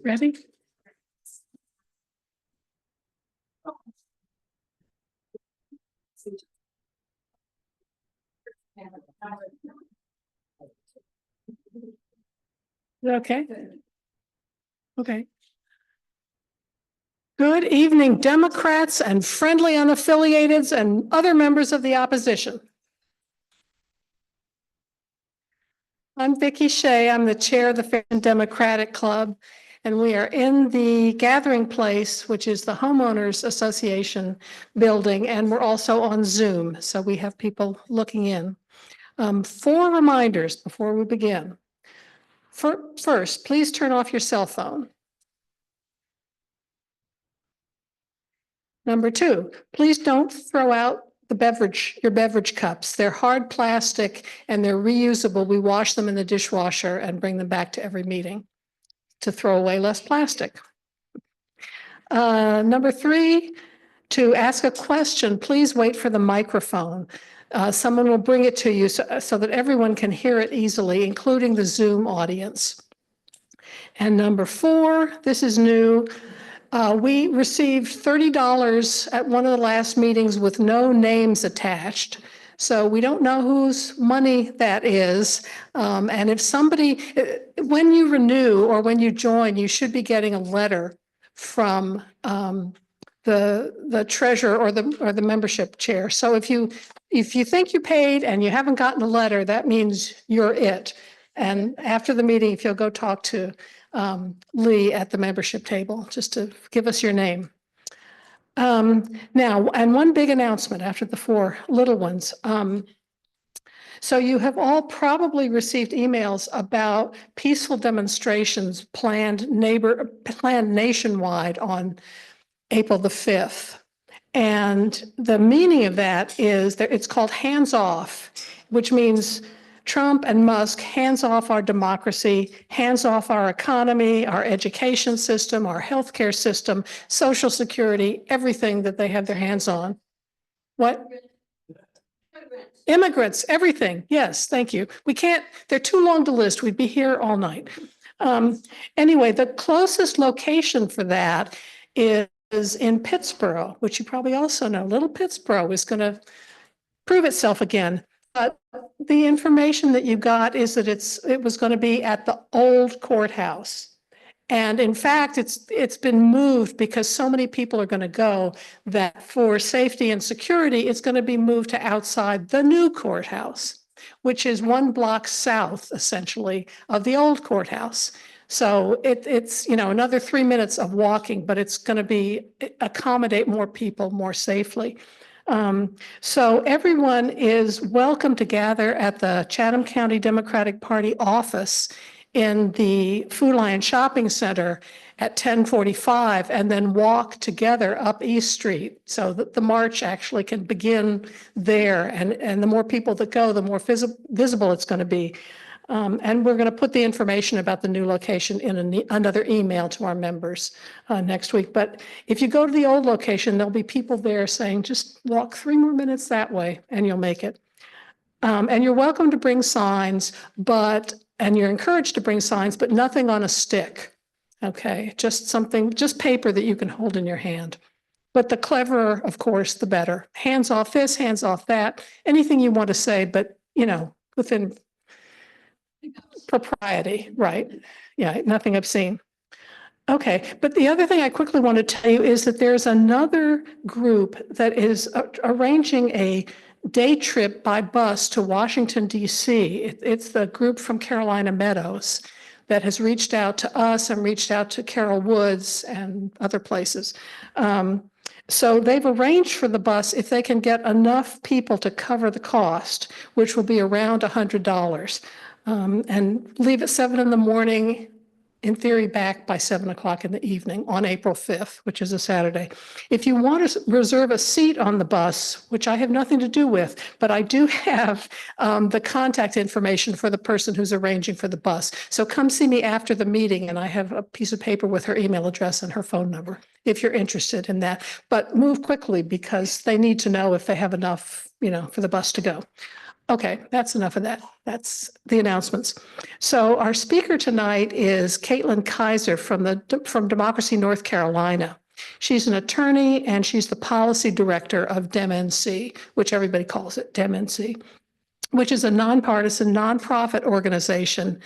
Ready? Okay. Okay. Good evening, Democrats and friendly unaffiliateds and other members of the opposition. I'm Vicki Shea. I'm the chair of the Fair and Democratic Club, and we are in the gathering place, which is the Homeowners Association building, and we're also on Zoom, so we have people looking in. 4 reminders before we begin. First, please turn off your cell phone. Number 2, please don't throw out your beverage cups. They're hard plastic and they're reusable. We wash them in the dishwasher and bring them back to every meeting to throw away less plastic. Number 3, to ask a question, please wait for the microphone. Someone will bring it to you so that everyone can hear it easily, including the Zoom audience. And number 4, this is new. We received $30 at one of the last meetings with no names attached. So we don't know whose money that is. And if somebody, when you renew or when you join, you should be getting a letter from the treasurer or the membership chair. So if you think you paid and you haven't gotten a letter, that means you're it. And after the meeting, if you'll go talk to Lee at the membership table, just to give us your name. Now, and one big announcement after the 4 little ones. So you have all probably received emails about peaceful demonstrations planned nationwide on April the 5th. And the meaning of that is that it's called hands off, which means Trump and Musk, hands off our democracy, hands off our economy, our education system, our healthcare system, Social Security, everything that they have their hands on. What? Immigrants, everything. Yes, thank you. We can't, they're too long to list. We'd be here all night. Anyway, the closest location for that is in Pittsburgh, which you probably also know. Little Pittsburgh is going to prove itself again. But the information that you got is that it was going to be at the old courthouse. And in fact, it's been moved because so many people are going to go that for safety and security, it's going to be moved to outside the new courthouse, which is 1 block south, essentially, of the old courthouse. So it's another 3 minutes of walking, but it's going to accommodate more people more safely. So everyone is welcome to gather at the Chatham County Democratic Party office in the Food Lion Shopping Center at 10:45 and then walk together up East Street so that the march actually can begin there. And the more people that go, the more visible it's going to be. And we're going to put the information about the new location in another email to our members next week. But if you go to the old location, there'll be people there saying, just walk 3 more minutes that way and you'll make it. And you're welcome to bring signs, and you're encouraged to bring signs, but nothing on a stick. Okay, just paper that you can hold in your hand. But the cleverer, of course, the better. Hands off this, hands off that, anything you want to say, but within propriety, right? Yeah, nothing obscene. Okay, but the other thing I quickly want to tell you is that there's another group that is arranging a day trip by bus to Washington, D.C. It's the group from Carolina Meadows that has reached out to us and reached out to Carol Woods and other places. So they've arranged for the bus if they can get enough people to cover the cost, which will be around $100. And leave at 7 in the morning, in theory back by 7 o'clock in the evening on April 5th, which is a Saturday. If you want to reserve a seat on the bus, which I have nothing to do with, but I do have the contact information for the person who's arranging for the bus. So come see me after the meeting and I have a piece of paper with her email address and her phone number if you're interested in that. But move quickly because they need to know if they have enough, for the bus to go. Okay, that's enough of that. That's the announcements. So our speaker tonight is Katelin Kaiser from Democracy North Carolina. She's an attorney and she's the policy director of DemNC, which everybody calls it DemNC, which is a nonpartisan nonprofit organization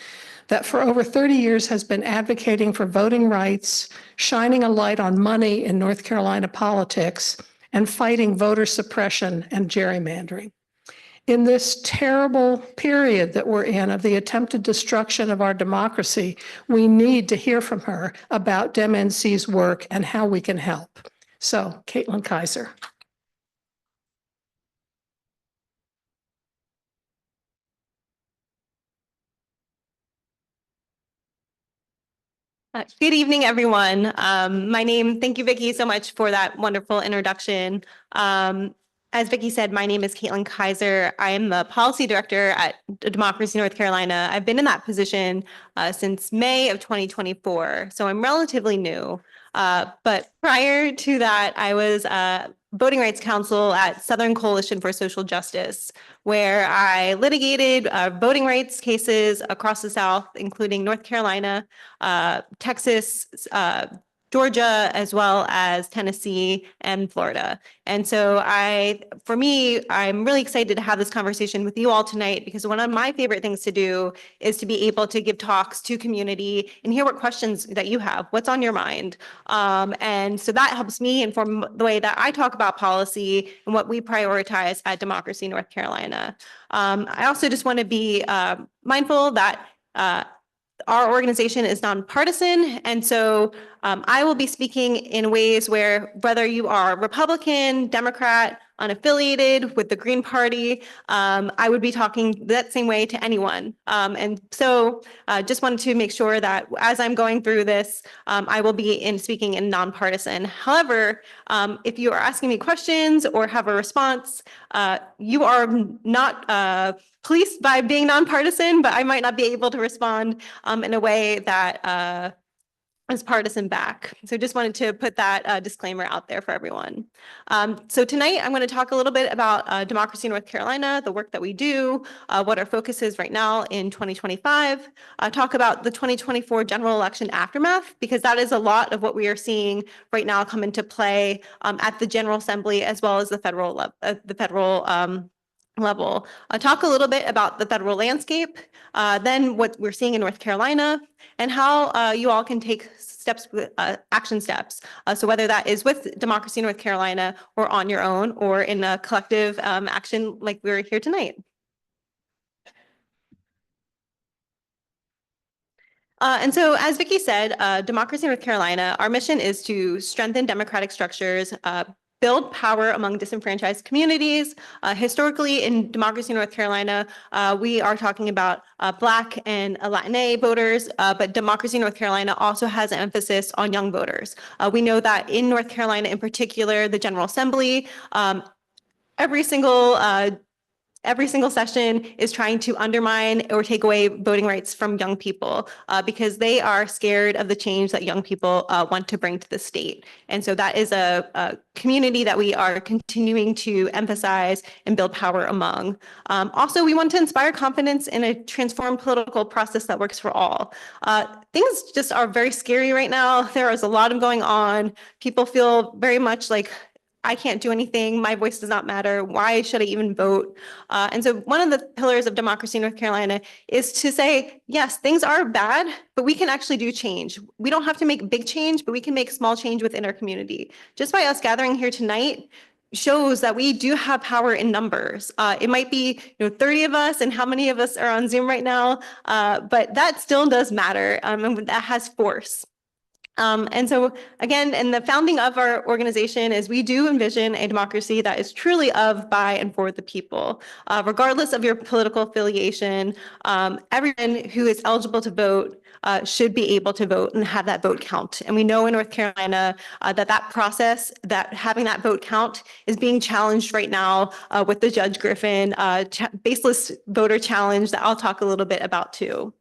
that for over 30 years has been advocating for voting rights, shining a light on money in North Carolina politics, and fighting voter suppression and gerrymandering. In this terrible period that we're in of the attempted destruction of our democracy, we need to hear from her about DemNC's work and how we can help. So, Katelin Kaiser. Good evening, everyone. Thank you, Vicki, so much for that wonderful introduction. As Vicki said, my name is Katelin Kaiser. I am the policy director at Democracy North Carolina. I've been in that position since May of 2024, so I'm relatively new. But prior to that, I was voting rights counsel at Southern Coalition for Social Justice, where I litigated voting rights cases across the South, including North Carolina, Texas, Georgia, as well as Tennessee and Florida. And so I'm really excited to have this conversation with you all tonight, because one of my favorite things to do is to be able to give talks to community and hear what questions that you have, what's on your mind. And so that helps me inform the way that I talk about policy and what we prioritize at Democracy North Carolina. I also just want to be mindful that our organization is nonpartisan, and so I will be speaking in ways where, whether you are Republican, Democrat, unaffiliated with the Green Party, I would be talking that same way to anyone. And so just wanted to make sure that as I'm going through this, I will be speaking in nonpartisan. However, if you are asking me questions or have a response, you are not policed by being nonpartisan, but I might not be able to respond in a way that is partisan back. So just wanted to put that disclaimer out there for everyone. So tonight I'm going to talk a little bit about Democracy North Carolina, the work that we do, what our focus is right now in 2025, talk about the 2024 general election aftermath, because that is a lot of what we are seeing right now come into play at the General Assembly as well as the federal level. I'll talk a little bit about the federal landscape, then what we're seeing in North Carolina, and how you all can take action steps. So whether that is with Democracy North Carolina or on your own or in a collective action like we're here tonight. And so, as Vicki said, Democracy North Carolina, our mission is to strengthen democratic structures, build power among disenfranchised communities. Historically, in Democracy North Carolina, we are talking about Black and Latina voters, but Democracy North Carolina also has an emphasis on young voters. We know that in North Carolina, in particular, the General Assembly, every single session is trying to undermine or take away voting rights from young people because they are scared of the change that young people want to bring to the state. And so that is a community that we are continuing to emphasize and build power among. Also, we want to inspire confidence in a transformed political process that works for all. Things just are very scary right now. There is a lot of going on. People feel very much like, I can't do anything. My voice does not matter. Why should I even vote? And so one of the pillars of Democracy North Carolina is to say, yes, things are bad, but we can actually do change. We don't have to make big change, but we can make small change within our community. Just by us gathering here tonight shows that we do have power in numbers. It might be 30 of us, and how many of us are on Zoom right now, but that still does matter, and that has force. And so again, in the founding of our organization is we do envision a democracy that is truly of, by, and for the people. Regardless of your political affiliation, everyone who is eligible to vote should be able to vote and have that vote count. And we know in North Carolina that process, that having that vote count is being challenged right now with the Judge Griffin baseless voter challenge that I'll talk a little bit about too.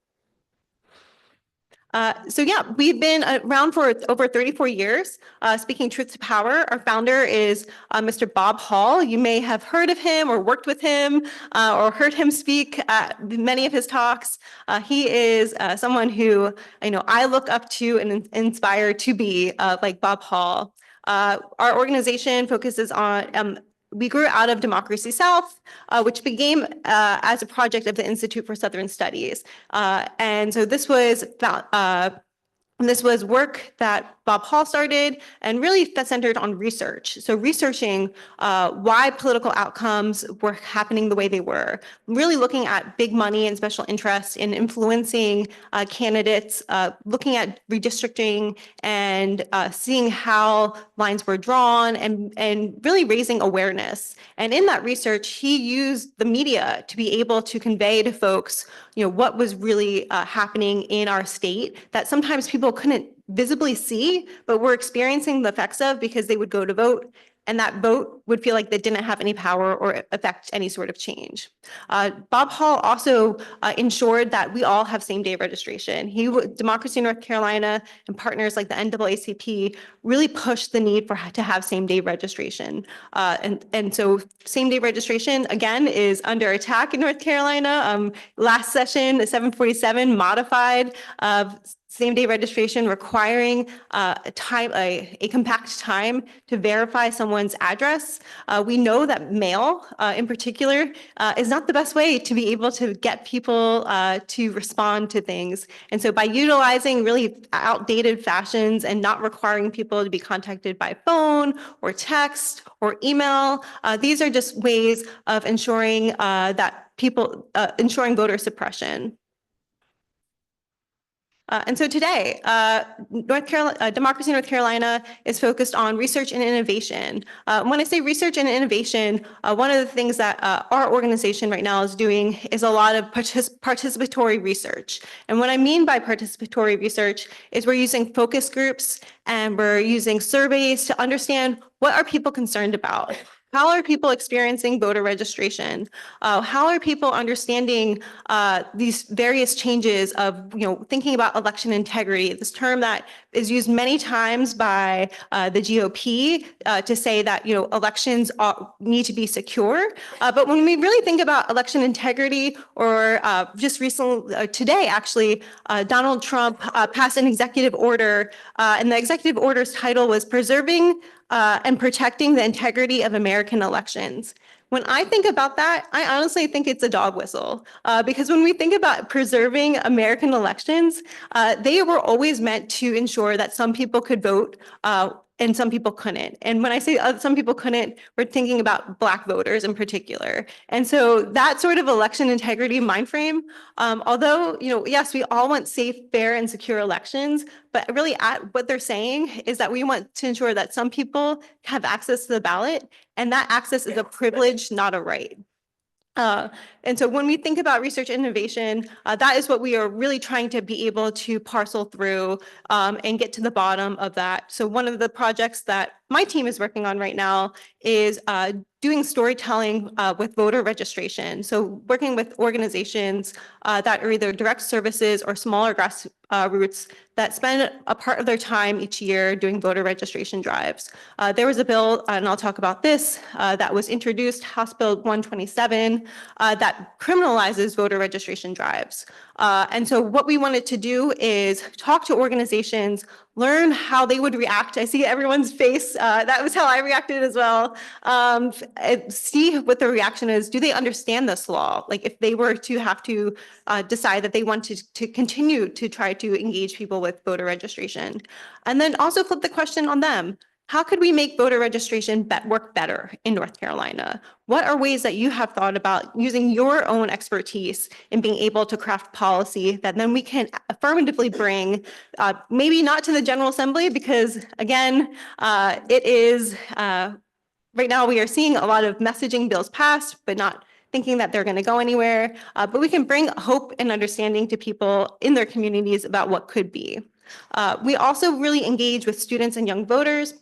So yeah, we've been around for over 34 years, speaking truth to power. Our founder is Mr. Bob Hall. You may have heard of him or worked with him or heard him speak at many of his talks. He is someone who I look up to and inspire to be like Bob Hall. Our organization focuses on we grew out of Democracy South, which began as a project of the Institute for Southern Studies. And so this was work that Bob Hall started and really that centered on research. So researching why political outcomes were happening the way they were, really looking at big money and special interests in influencing candidates, looking at redistricting and seeing how lines were drawn and really raising awareness. And in that research, he used the media to be able to convey to folks what was really happening in our state that sometimes people couldn't visibly see, but were experiencing the effects of because they would go to vote and that vote would feel like they didn't have any power or affect any sort of change. Bob Hall also ensured that we all have same-day registration. Democracy in North Carolina and partners like the NAACP really pushed the need to have same-day registration. And so same-day registration, again, is under attack in North Carolina. Last session, 747 modified same-day registration requiring a compact time to verify someone's address. We know that mail, in particular, is not the best way to be able to get people to respond to things. And so by utilizing really outdated fashions and not requiring people to be contacted by phone or text or email, these are just ways of ensuring ensuring voter suppression. And so today, Democracy in North Carolina is focused on research and innovation. When I say research and innovation, one of the things that our organization right now is doing is a lot of participatory research. And what I mean by participatory research is we're using focus groups and we're using surveys to understand what are people concerned about. How are people experiencing voter registration? How are people understanding these various changes of, thinking about election integrity, this term that is used many times by the GOP to say that, elections need to be secure. But when we really think about election integrity or just recently, today, actually, Donald Trump passed an executive order and the executive order's title was Preserving and Protecting the Integrity of American Elections. When I think about that, I honestly think it's a dog whistle because when we think about preserving American elections, they were always meant to ensure that some people could vote and some people couldn't. And when I say some people couldn't, we're thinking about Black voters in particular. And so that sort of election integrity mind frame, although, yes, we all want safe, fair, and secure elections, but really what they're saying is that we want to ensure that some people have access to the ballot, and that access is a privilege, not a right. And so when we think about research innovation, that is what we are really trying to be able to parcel through and get to the bottom of that. So one of the projects that my team is working on right now is doing storytelling with voter registration. So working with organizations that are either direct services or smaller grassroots that spend a part of their time each year doing voter registration drives. There was a bill, and I'll talk about this, that was introduced, House Bill 127, that criminalizes voter registration drives. And so what we wanted to do is talk to organizations, learn how they would react. I see everyone's face. That was how I reacted as well. See what the reaction is. Do they understand this law? Like if they were to have to decide that they wanted to continue to try to engage people with voter registration. And then also flip the question on them. How could we make voter registration work better in North Carolina? What are ways that you have thought about using your own expertise in being able to craft policy that then we can affirmatively bring, maybe not to the General Assembly, because again, it is, right now we are seeing a lot of messaging bills passed, but not thinking that they're going to go anywhere. But we can bring hope and understanding to people in their communities about what could be. We also really engage with students and young voters.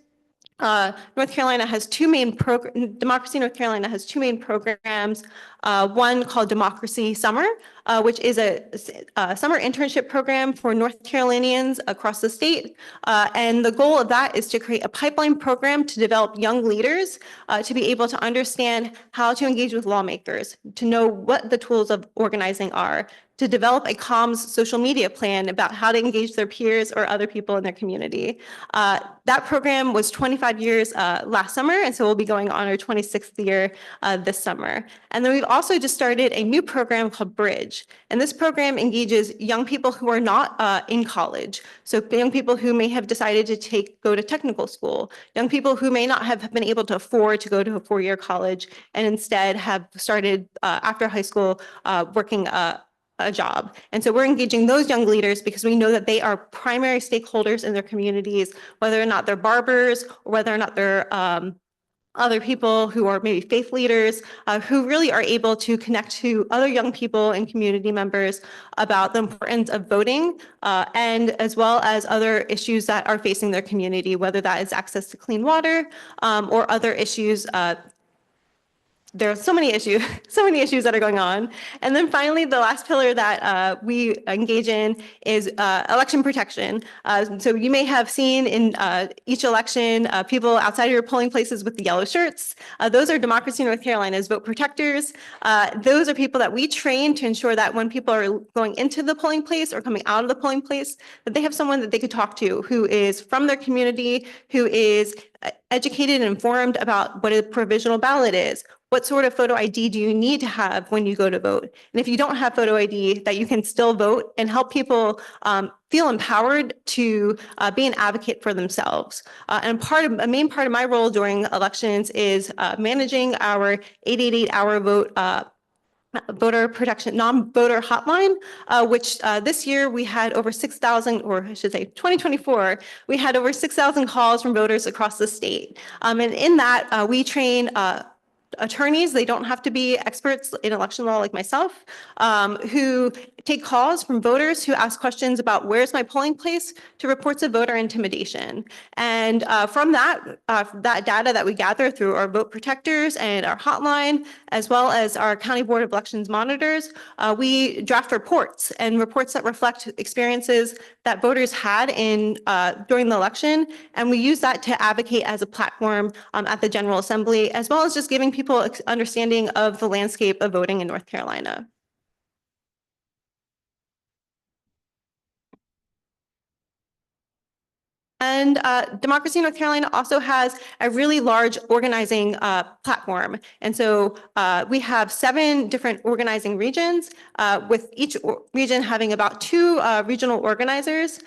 North Carolina has Democracy North Carolina has two main programs. One called Democracy Summer, which is a summer internship program for North Carolinians across the state. And the goal of that is to create a pipeline program to develop young leaders to be able to understand how to engage with lawmakers, to know what the tools of organizing are, to develop a comms social media plan about how to engage their peers or other people in their community. That program was 25 years last summer, and so we'll be going on our 26th year this summer. And then we've also just started a new program called Bridge. And this program engages young people who are not in college. So young people who may have decided to go to technical school, young people who may not have been able to afford to go to a four-year college and instead have started after high school working a job. And so we're engaging those young leaders because we know that they are primary stakeholders in their communities, whether or not they're barbers or whether or not they're other people who are maybe faith leaders, who really are able to connect to other young people and community members about the importance of voting, and as well as other issues that are facing their community, whether that is access to clean water or other issues. There are so many issues, so many issues that are going on. And then finally, the last pillar that we engage in is election protection. So you may have seen in each election, people outside of your polling places with the yellow shirts. Those are Democracy North Carolina's vote protectors. Those are people that we train to ensure that when people are going into the polling place or coming out of the polling place, that they have someone that they could talk to who is from their community, who is educated and informed about what a provisional ballot is. What sort of photo ID do you need to have when you go to vote? And if you don't have photo ID, that you can still vote and help people feel empowered to be an advocate for themselves. And a main part of my role during elections is managing our 888-hour voter protection non-voter hotline, which this year we had over 6,000, or I should say 2024, we had over 6,000 calls from voters across the state. And in that, we train attorneys, they don't have to be experts in election law like myself, who take calls from voters who ask questions about where's my polling place to reports of voter intimidation. And from that data that we gather through our vote protectors and our hotline, as well as our County Board of Elections monitors, we draft reports that reflect experiences that voters had during the election. And we use that to advocate as a platform at the General Assembly, as well as just giving people understanding of the landscape of voting in North Carolina. And Democracy North Carolina also has a really large organizing platform. And so we have 7 different organizing regions, with each region having about 2 regional organizers.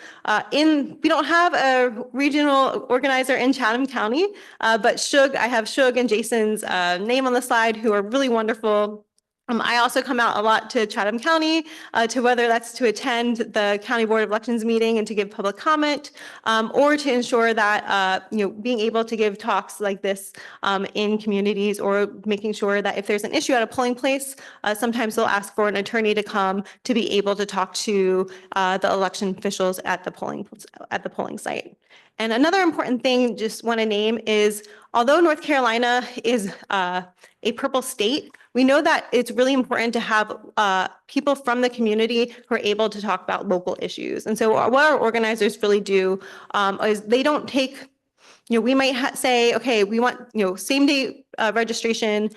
We don't have a regional organizer in Chatham County, but I have Shug and Jason's name on the slide, who are really wonderful. I also come out a lot to Chatham County, to whether that's to attend the County Board of Elections meeting and to give public comment, or to ensure that, being able to give talks like this in communities, or making sure that if there's an issue at a polling place, sometimes they'll ask for an attorney to come to be able to talk to the election officials at the polling site. And another important thing, just want to name, is although North Carolina is a purple state, we know that it's really important to have people from the community who are able to talk about local issues. And so what our organizers really do is they don't take, we might say, okay, we want, same day registration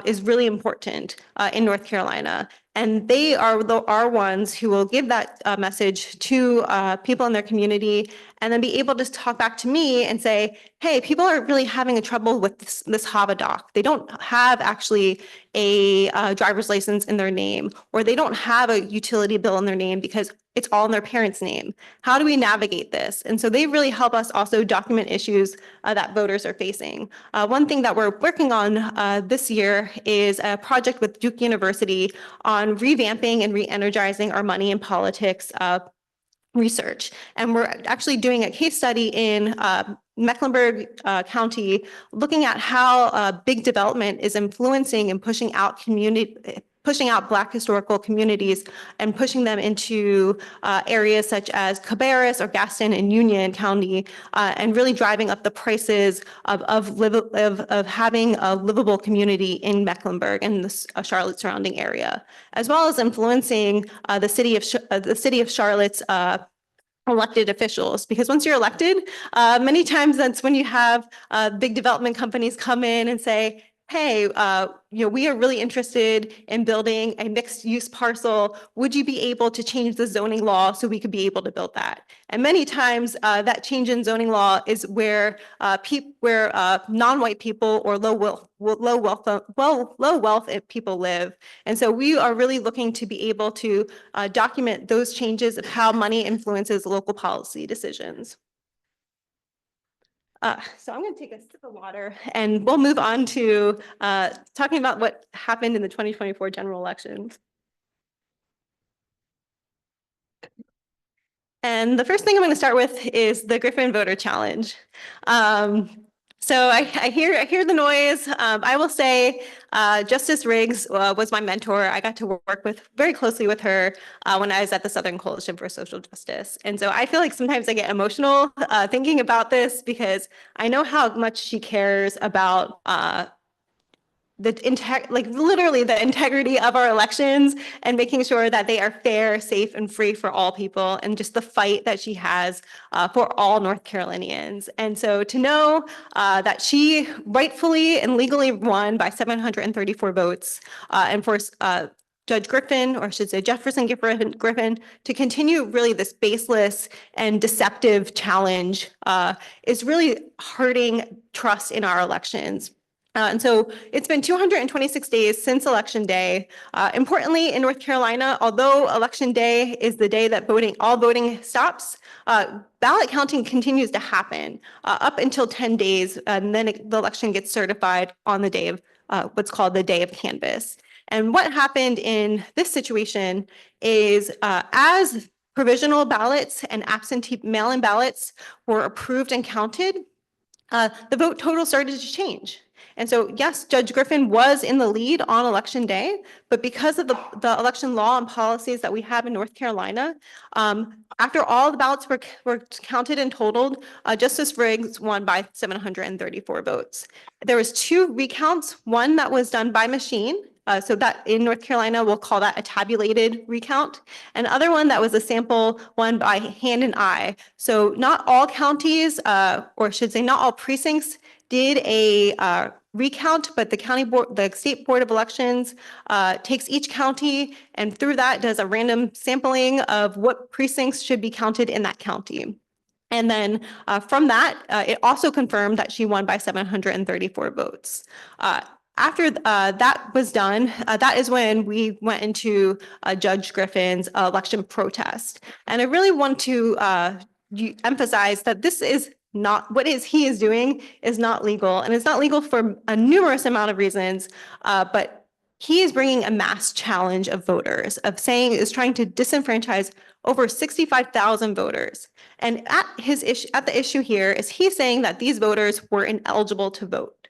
is really important in North Carolina. And they are our ones who will give that message to people in their community, and then be able to talk back to me and say, hey, people are really having a trouble with this HAVA doc. They don't have actually a driver's license in their name, or they don't have a utility bill in their name because it's all in their parents' name. How do we navigate this? And so they really help us also document issues that voters are facing. One thing that we're working on this year is a project with Duke University on revamping and re-energizing our money in politics research. And we're actually doing a case study in Mecklenburg County, looking at how big development is influencing and pushing pushing out Black historical communities and pushing them into areas such as Cabarrus or Gaston and Union County, and really driving up the prices of having a livable community in Mecklenburg and the Charlotte surrounding area, as well as influencing the city of Charlotte's elected officials, because once you're elected, many times that's when you have big development companies come in and say, hey, we are really interested in building a mixed use parcel. Would you be able to change the zoning law so we could be able to build that? And many times that change in zoning law is where non-white people or low wealth people live. And so we are really looking to be able to document those changes of how money influences local policy decisions. So I'm going to take a sip of water and we'll move on to talking about what happened in the 2024 general elections. And the first thing I'm going to start with is the Griffin voter challenge. So I hear the noise. I will say Justice Riggs was my mentor. I got to work very closely with her when I was at the Southern Coalition for Social Justice. And so I feel like sometimes I get emotional thinking about this because I know how much she cares about literally the integrity of our elections and making sure that they are fair, safe, and free for all people, and just the fight that she has for all North Carolinians. And so to know that she rightfully and legally won by 734 votes, and for Judge Griffin, or I should say Jefferson Griffin, to continue really this baseless and deceptive challenge is really hurting trust in our elections. And so it's been 226 days since Election Day. Importantly, in North Carolina, although Election Day is the day that all voting stops, ballot counting continues to happen up until 10 days, and then the election gets certified on the day of what's called the day of canvass. And what happened in this situation is as provisional ballots and absentee mail-in ballots were approved and counted, the vote total started to change. And so, yes, Judge Griffin was in the lead on Election Day, but because of the election law and policies that we have in North Carolina, after all the ballots were counted and totaled, Justice Riggs won by 734 votes. There was 2 recounts, one that was done by machine, so that in North Carolina, we'll call that a tabulated recount. And other one that was a sample one by hand and eye. So not all counties, or I should say not all precincts did a recount, but the State Board of Elections takes each county and through that does a random sampling of what precincts should be counted in that county. And then from that, it also confirmed that she won by 734 votes. After that was done, that is when we went into Judge Griffin's election protest. And I really want to emphasize that this is not what he is doing is not legal, and it's not legal for a numerous amount of reasons. But he is bringing a mass challenge of voters, is trying to disenfranchise over 65,000 voters. And at the issue here is he's saying that these voters were ineligible to vote.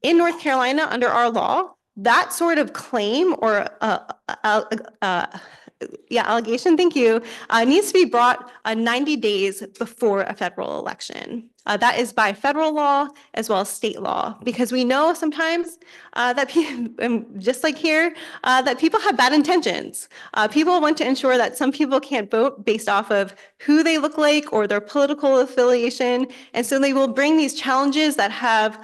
In North Carolina, under our law, that sort of claim or allegation, thank you, needs to be brought 90 days before a federal election. That is by federal law as well as state law, because we know sometimes that people, just like here, that people have bad intentions. People want to ensure that some people can't vote based off of who they look like or their political affiliation. And so they will bring these challenges that have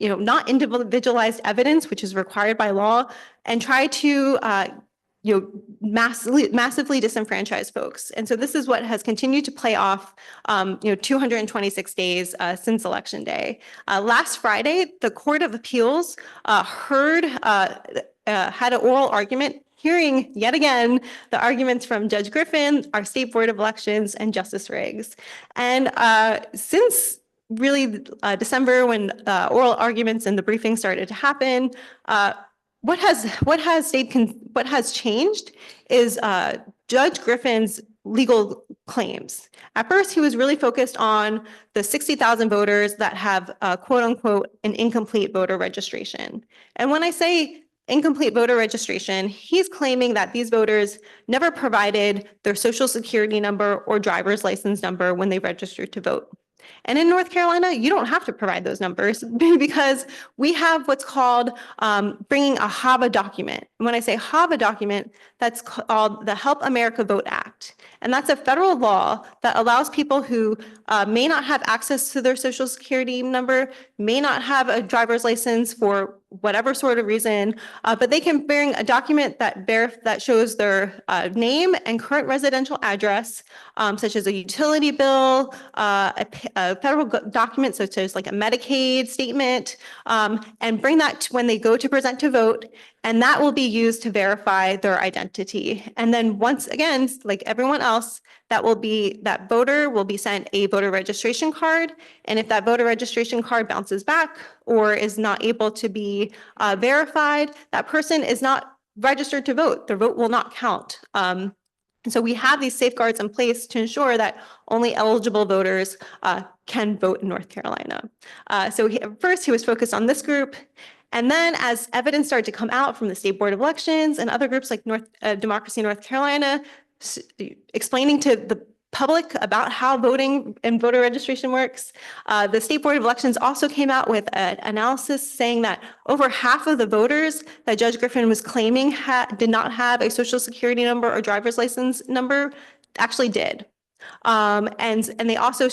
not individualized evidence, which is required by law, and try to massively disenfranchise folks. And so this is what has continued to play off 226 days since Election Day. Last Friday, the Court of Appeals had an oral argument hearing yet again the arguments from Judge Griffin, our State Board of Elections, and Justice Riggs. And since really December, when oral arguments and the briefing started to happen, what has changed is Judge Griffin's legal claims. At first, he was really focused on the 60,000 voters that have quote unquote an incomplete voter registration. And when I say incomplete voter registration, he's claiming that these voters never provided their social security number or driver's license number when they registered to vote. And in North Carolina, you don't have to provide those numbers because we have what's called bringing a HAVA document. And when I say HAVA document, that's called the Help America Vote Act. And that's a federal law that allows people who may not have access to their social security number, may not have a driver's license for whatever sort of reason, but they can bring a document that shows their name and current residential address, such as a utility bill, a federal document such as like a Medicaid statement, and bring that when they go to present to vote, and that will be used to verify their identity. And then once again, like everyone else, that voter will be sent a voter registration card. And if that voter registration card bounces back or is not able to be verified, that person is not registered to vote. Their vote will not count. And so we have these safeguards in place to ensure that only eligible voters can vote in North Carolina. So first he was focused on this group. And then as evidence started to come out from the State Board of Elections and other groups like Democracy North Carolina, explaining to the public about how voting and voter registration works. The State Board of Elections also came out with an analysis saying that over half of the voters that Judge Griffin was claiming did not have a social security number or driver's license number actually did. And they also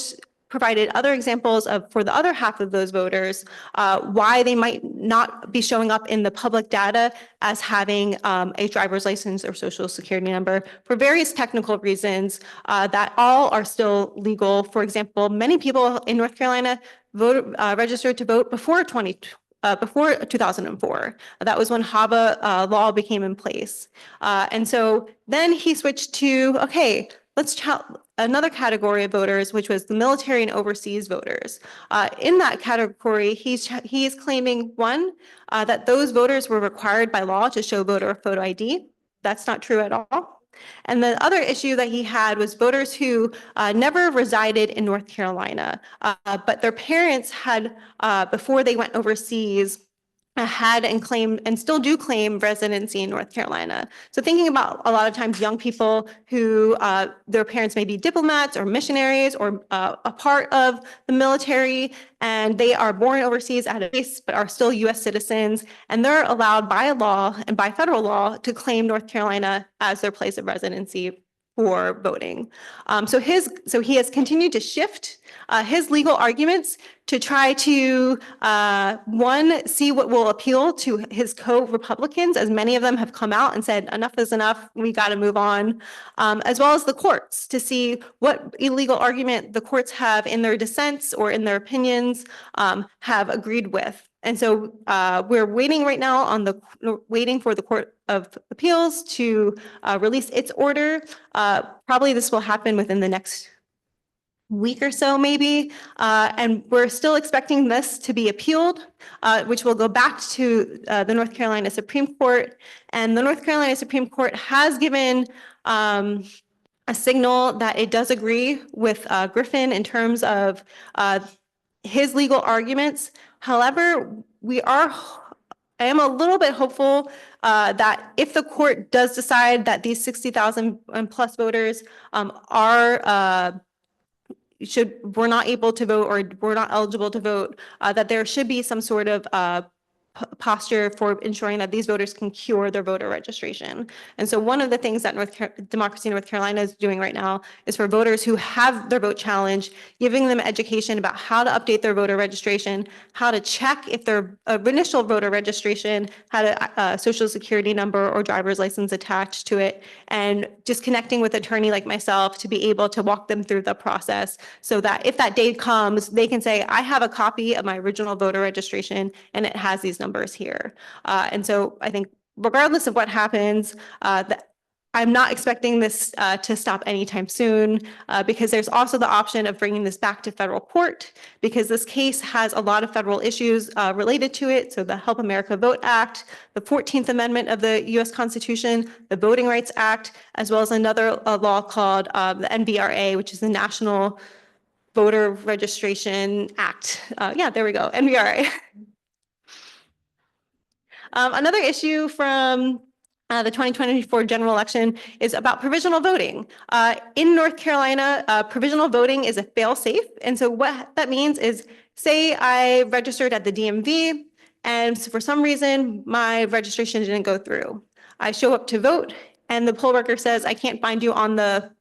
provided other examples of, for the other half of those voters, why they might not be showing up in the public data as having a driver's license or social security number for various technical reasons that all are still legal. For example, many people in North Carolina registered to vote before 2004. That was when HAVA law became in place. And so then he switched to, okay, let's another category of voters, which was the military and overseas voters. In that category, he is claiming, one, that those voters were required by law to show voter photo ID. That's not true at all. And the other issue that he had was voters who never resided in North Carolina, but their parents had, before they went overseas, had and claimed and still do claim residency in North Carolina. So thinking about a lot of times young people who their parents may be diplomats or missionaries or a part of the military, and they are born overseas at a base but are still US citizens, and they're allowed by law and by federal law to claim North Carolina as their place of residency for voting. So he has continued to shift his legal arguments to try to, one, see what will appeal to his co-Republicans, as many of them have come out and said, enough is enough, we got to move on, as well as the courts to see what illegal argument the courts have in their dissents or in their opinions have agreed with. And so we're waiting right now waiting for the Court of Appeals to release its order. Probably this will happen within the next week or so, maybe. And we're still expecting this to be appealed, which will go back to the North Carolina Supreme Court. And the North Carolina Supreme Court has given a signal that it does agree with Griffin in terms of his legal arguments. However, I am a little bit hopeful that if the court does decide that these 60,000 plus voters were not able to vote or were not eligible to vote, that there should be some sort of posture for ensuring that these voters can cure their voter registration. And so one of the things that Democracy North Carolina is doing right now is for voters who have their vote challenged, giving them education about how to update their voter registration, how to check if their initial voter registration had a social security number or driver's license attached to it, and just connecting with an attorney like myself to be able to walk them through the process so that if that day comes, they can say, I have a copy of my original voter registration and it has these numbers here. And so I think regardless of what happens, I'm not expecting this to stop anytime soon because there's also the option of bringing this back to federal court because this case has a lot of federal issues related to it. So the Help America Vote Act, the 14th Amendment of the US Constitution, the Voting Rights Act, as well as another law called the NVRA, which is the National Voter Registration Act. Yeah, there we go, NVRA. Another issue from the 2024 general election is about provisional voting. In North Carolina, provisional voting is a fail-safe. And so what that means is, say I registered at the DMV, and for some reason, my registration didn't go through. I show up to vote, and the poll worker says, I can't find you on the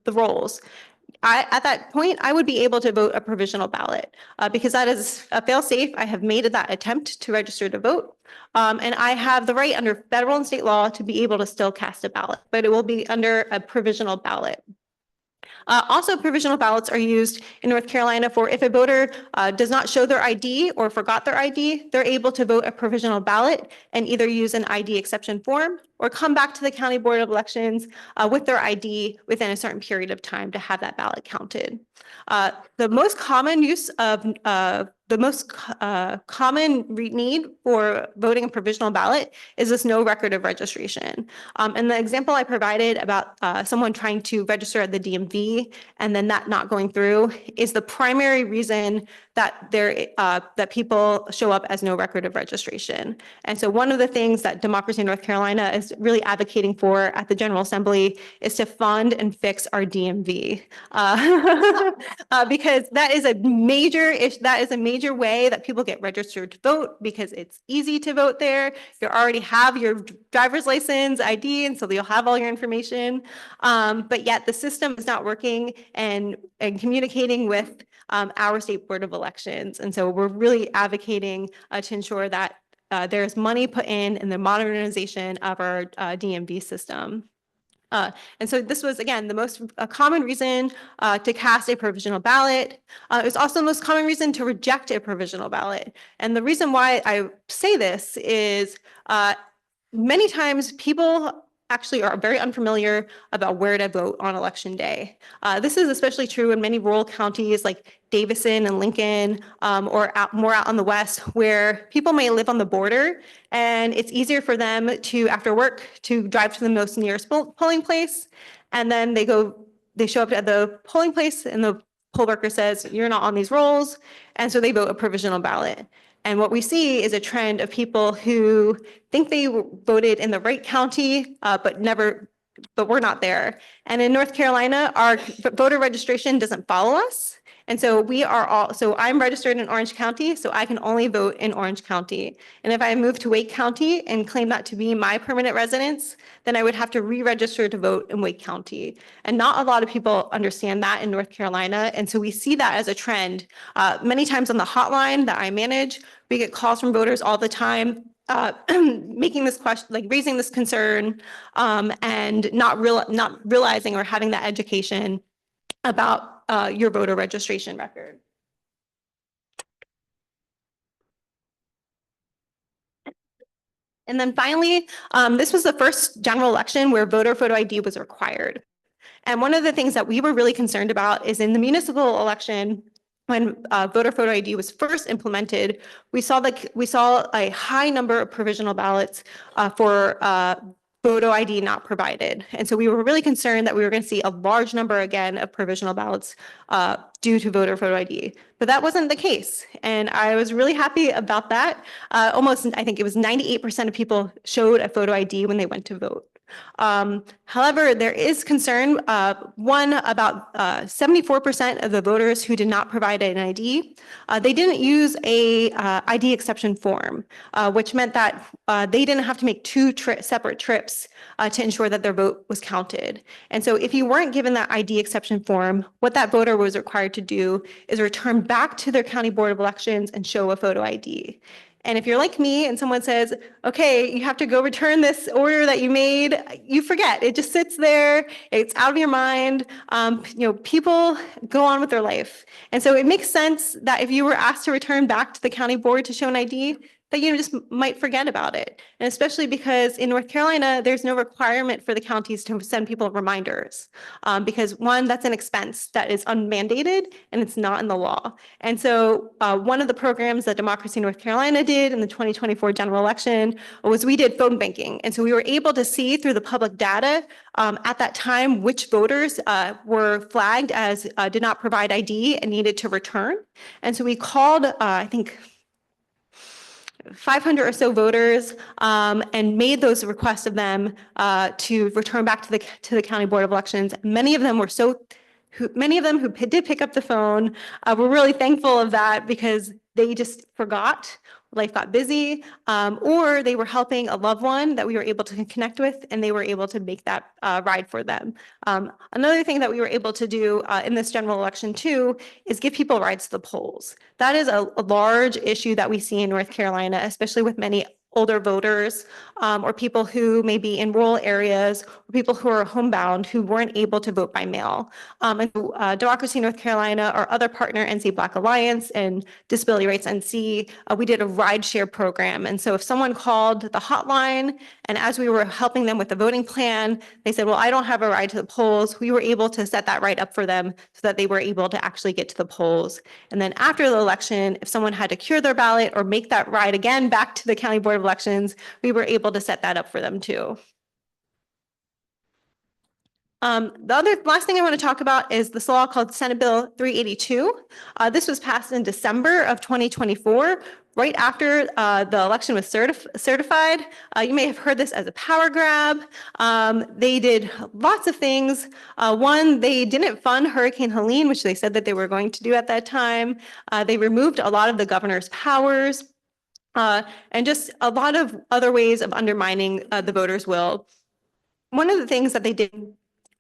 rolls. At that point, I would be able to vote a provisional ballot because that is a fail-safe. I have made that attempt to register to vote. And I have the right under federal and state law to be able to still cast a ballot, but it will be under a provisional ballot. Also, provisional ballots are used in North Carolina for if a voter does not show their ID or forgot their ID, they're able to vote a provisional ballot and either use an ID exception form or come back to the County Board of Elections with their ID within a certain period of time to have that ballot counted. The most common use of common need for voting a provisional ballot is this no record of registration. And the example I provided about someone trying to register at the DMV and then that not going through is the primary reason that that people show up as no record of registration. And so one of the things that Democracy in North Carolina is really advocating for at the General Assembly is to fund and fix our DMV. Because that is a major way that people get registered to vote because it's easy to vote there. You already have your driver's license, ID, and so you'll have all your information. But yet the system is not working and communicating with our state board of elections. And so we're really advocating to ensure that there's money put in the modernization of our DMV system. And so this was, again, the most common reason to cast a provisional ballot. It was also the most common reason to reject a provisional ballot. And the reason why I say this is many times people actually are very unfamiliar about where to vote on election day. This is especially true in many rural counties like Davison and Lincoln, or more out on the west, where people may live on the border, and it's easier for them to, after work, to drive to the most nearest polling place, and then they show up at the polling place, and the poll worker says, "You're not on these rolls," and so they vote a provisional ballot. And what we see is a trend of people who think they voted in the right county, but we're not there. And in North Carolina, our voter registration doesn't follow us. And so I'm registered in Orange County, so I can only vote in Orange County. And if I move to Wake County and claim that to be my permanent residence, then I would have to re-register to vote in Wake County. And not a lot of people understand that in North Carolina. And so we see that as a trend. Many times on the hotline that I manage, we get calls from voters all the time making this question, like raising this concern, and not realizing or having that education about your voter registration record. And then finally, this was the first general election where voter photo ID was required. And one of the things that we were really concerned about is in the municipal election, when voter photo ID was first implemented, we saw a high number of provisional ballots for photo ID not provided. And so we were really concerned that we were going to see a large number again of provisional ballots due to voter photo ID. But that wasn't the case. And I was really happy about that. I think it was 98% of people showed a photo ID when they went to vote. However, there is concern, about 74% of the voters who did not provide an ID, they didn't use a ID exception form, which meant that they didn't have to make two separate trips to ensure that their vote was counted. And so if you weren't given that ID exception form, what that voter was required to do is return back to their county board of elections and show a photo ID. And if you're like me and someone says, okay, you have to go return this order that you made, you forget. It just sits there. It's out of your mind. People go on with their life. And so it makes sense that if you were asked to return back to the county board to show an ID, that you just might forget about it. And especially because in North Carolina, there's no requirement for the counties to send people reminders. Because one, that's an expense that is unmandated and it's not in the law. And so one of the programs that Democracy in North Carolina did in the 2024 general election was we did phone banking. And so we were able to see through the public data at that time which voters were flagged as did not provide ID and needed to return. And so we called, 500 or so voters and made those requests of them to return back to the County Board of Elections. Many of them who did pick up the phone were really thankful of that because they just forgot. Life got busy, or they were helping a loved one that we were able to connect with, and they were able to make that ride for them. Another thing that we were able to do in this general election too is give people rides to the polls. That is a large issue that we see in North Carolina, especially with many older voters or people who may be in rural areas or people who are homebound who weren't able to vote by mail. Democracy North Carolina, our other partner, NC Black Alliance and Disability Rights NC, we did a ride share program. And so if someone called the hotline and as we were helping them with the voting plan, they said, well, I don't have a ride to the polls. We were able to set that right up for them so that they were able to actually get to the polls. And then after the election, if someone had to cure their ballot or make that ride again back to the County Board of Elections, we were able to set that up for them too. The last thing I want to talk about is this law called Senate Bill 382. This was passed in December of 2024, right after the election was certified. You may have heard this as a power grab. They did lots of things. One, they didn't fund Hurricane Helene, which they said that they were going to do at that time. They removed a lot of the governor's powers and just a lot of other ways of undermining the voters' will. One of the things that they did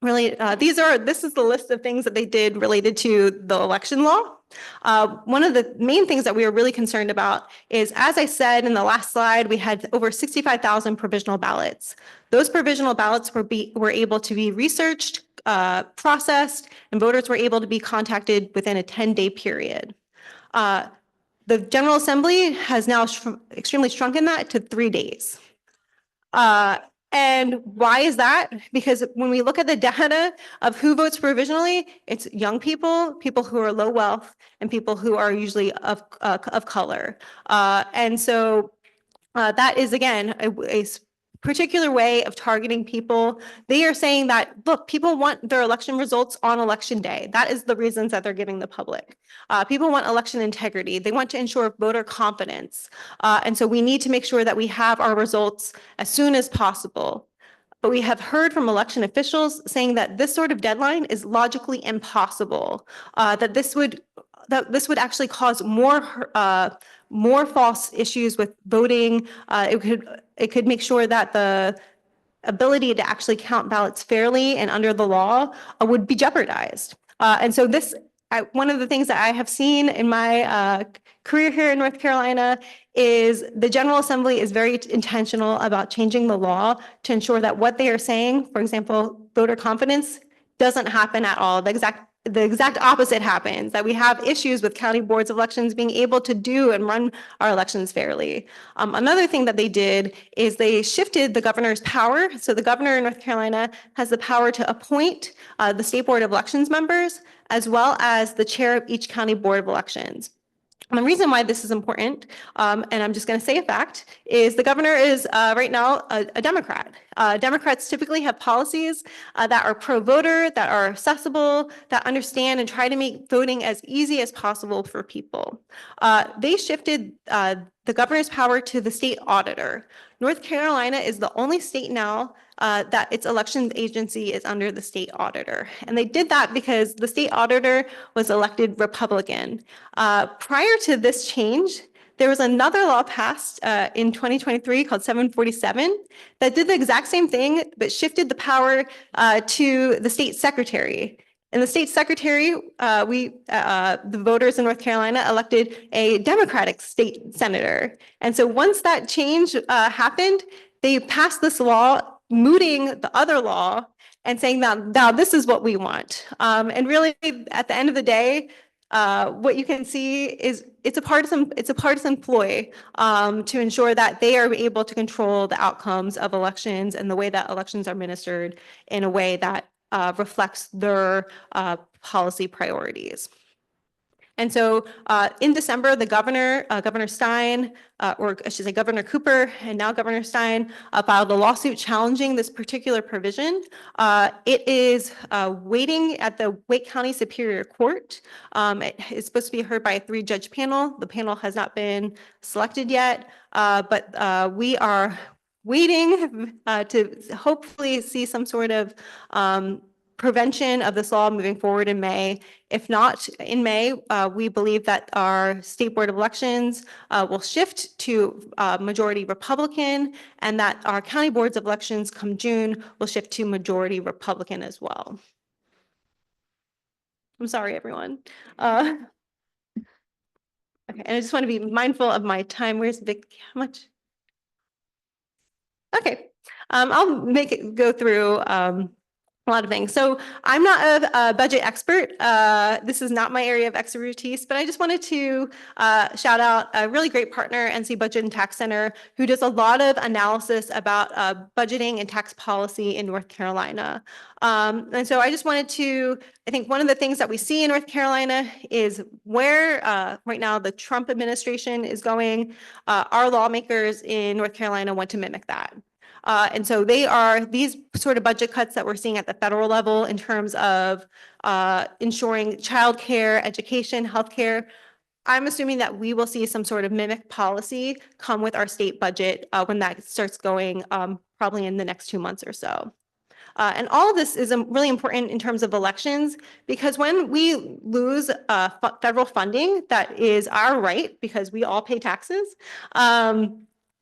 really, this is the list of things that they did related to the election law. One of the main things that we were really concerned about is, as I said in the last slide, we had over 65,000 provisional ballots. Those provisional ballots were able to be researched, processed, and voters were able to be contacted within a 10-day period. The General Assembly has now extremely shrunken that to 3 days. And why is that? Because when we look at the data of who votes provisionally, it's young people, people who are low wealth, and people who are usually of color. And so that is, again, a particular way of targeting people. They are saying that, look, people want their election results on election day. That is the reasons that they're giving the public. People want election integrity. They want to ensure voter confidence. And so we need to make sure that we have our results as soon as possible. But we have heard from election officials saying that this sort of deadline is logically impossible, that this would actually cause more false issues with voting. It could make sure that the ability to actually count ballots fairly and under the law would be jeopardized. And so one of the things that I have seen in my career here in North Carolina is the General Assembly is very intentional about changing the law to ensure that what they are saying, for example, voter confidence, doesn't happen at all. The exact opposite happens, that we have issues with county boards of elections being able to do and run our elections fairly. Another thing that they did is they shifted the governor's power. So the governor in North Carolina has the power to appoint the state board of elections members, as well as the chair of each county board of elections. And the reason why this is important, and I'm just going to say a fact, is the governor is right now a Democrat. Democrats typically have policies that are pro-voter, that are accessible, that understand and try to make voting as easy as possible for people. They shifted the governor's power to the state auditor. North Carolina is the only state now that its elections agency is under the state auditor. And they did that because the state auditor was elected Republican. Prior to this change, there was another law passed in 2023 called 747 that did the exact same thing, but shifted the power to the state secretary. And the state secretary, the voters in North Carolina elected a Democratic state senator. And so once that change happened, they passed this law mooting the other law and saying that now this is what we want. And really, at the end of the day, what you can see is it's a partisan ploy to ensure that they are able to control the outcomes of elections and the way that elections are administered in a way that reflects their policy priorities. And so in December, the governor, Governor Stein, or I should say Governor Cooper and now Governor Stein filed a lawsuit challenging this particular provision. It is waiting at the Wake County Superior Court. It is supposed to be heard by a 3-judge panel. The panel has not been selected yet, but we are waiting to hopefully see some sort of prevention of this law moving forward in May. If not in May, we believe that our state board of elections will shift to majority Republican, and that our county boards of elections come June will shift to majority Republican as well. I'm sorry, everyone. Okay, and I just want to be mindful of my time. Where's Vic? How much? Okay, I'll make it go through a lot of things. So I'm not a budget expert. This is not my area of expertise, but I just wanted to shout out a really great partner, NC Budget and Tax Center, who does a lot of analysis about budgeting and tax policy in North Carolina. And so I just wanted to, I think one of the things that we see in North Carolina is where right now the Trump administration is going. Our lawmakers in North Carolina want to mimic that. And so they are these sort of budget cuts that we're seeing at the federal level in terms of ensuring childcare, education, healthcare. I'm assuming that we will see some sort of mimic policy come with our state budget when that starts going probably in the next 2 months or so. And all of this is really important in terms of elections, because when we lose federal funding, that is our right because we all pay taxes.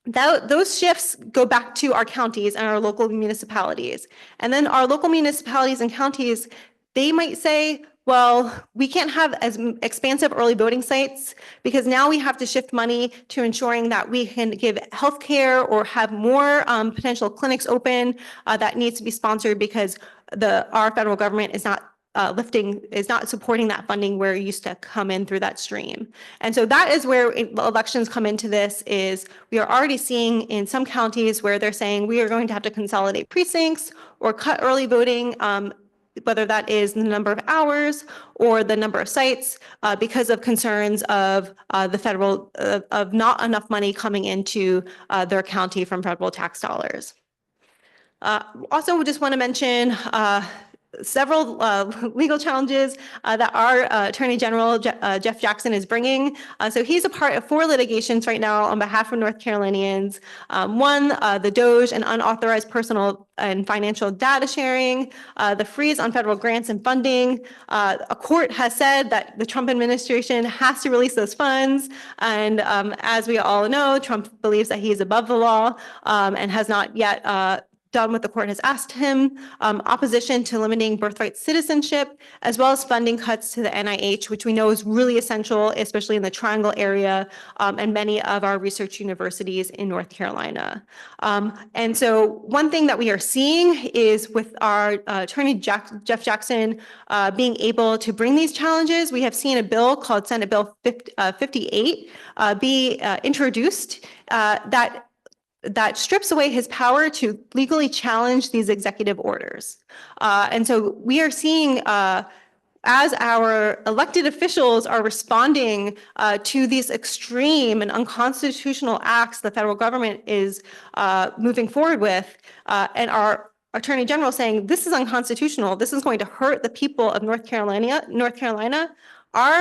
Those shifts go back to our counties and our local municipalities. And then our local municipalities and counties, they might say, well, we can't have as expansive early voting sites because now we have to shift money to ensuring that we can give healthcare or have more potential clinics open that needs to be sponsored because our federal government is not is not supporting that funding where it used to come in through that stream. And so that is where elections come into this. Is we are already seeing in some counties where they're saying we are going to have to consolidate precincts or cut early voting, whether that is the number of hours or the number of sites, because of concerns of the federal, of not enough money coming into their county from federal tax dollars. Also, we just want to mention several legal challenges that our Attorney General, Jeff Jackson, is bringing. So he's a part of 4 litigations right now on behalf of North Carolinians. One, the DOJ and unauthorized personal and financial data sharing, the freeze on federal grants and funding. A court has said that the Trump administration has to release those funds. And as we all know, Trump believes that he is above the law and has not yet done what the court has asked him, opposition to limiting birthright citizenship, as well as funding cuts to the NIH, which we know is really essential, especially in the Triangle area and many of our research universities in North Carolina. And so one thing that we are seeing is with our Attorney Jeff Jackson being able to bring these challenges, we have seen a bill called Senate Bill 58 be introduced that strips away his power to legally challenge these executive orders. And so we are seeing as our elected officials are responding to these extreme and unconstitutional acts the federal government is moving forward with, and our Attorney General saying this is unconstitutional, this is going to hurt the people of North Carolina, our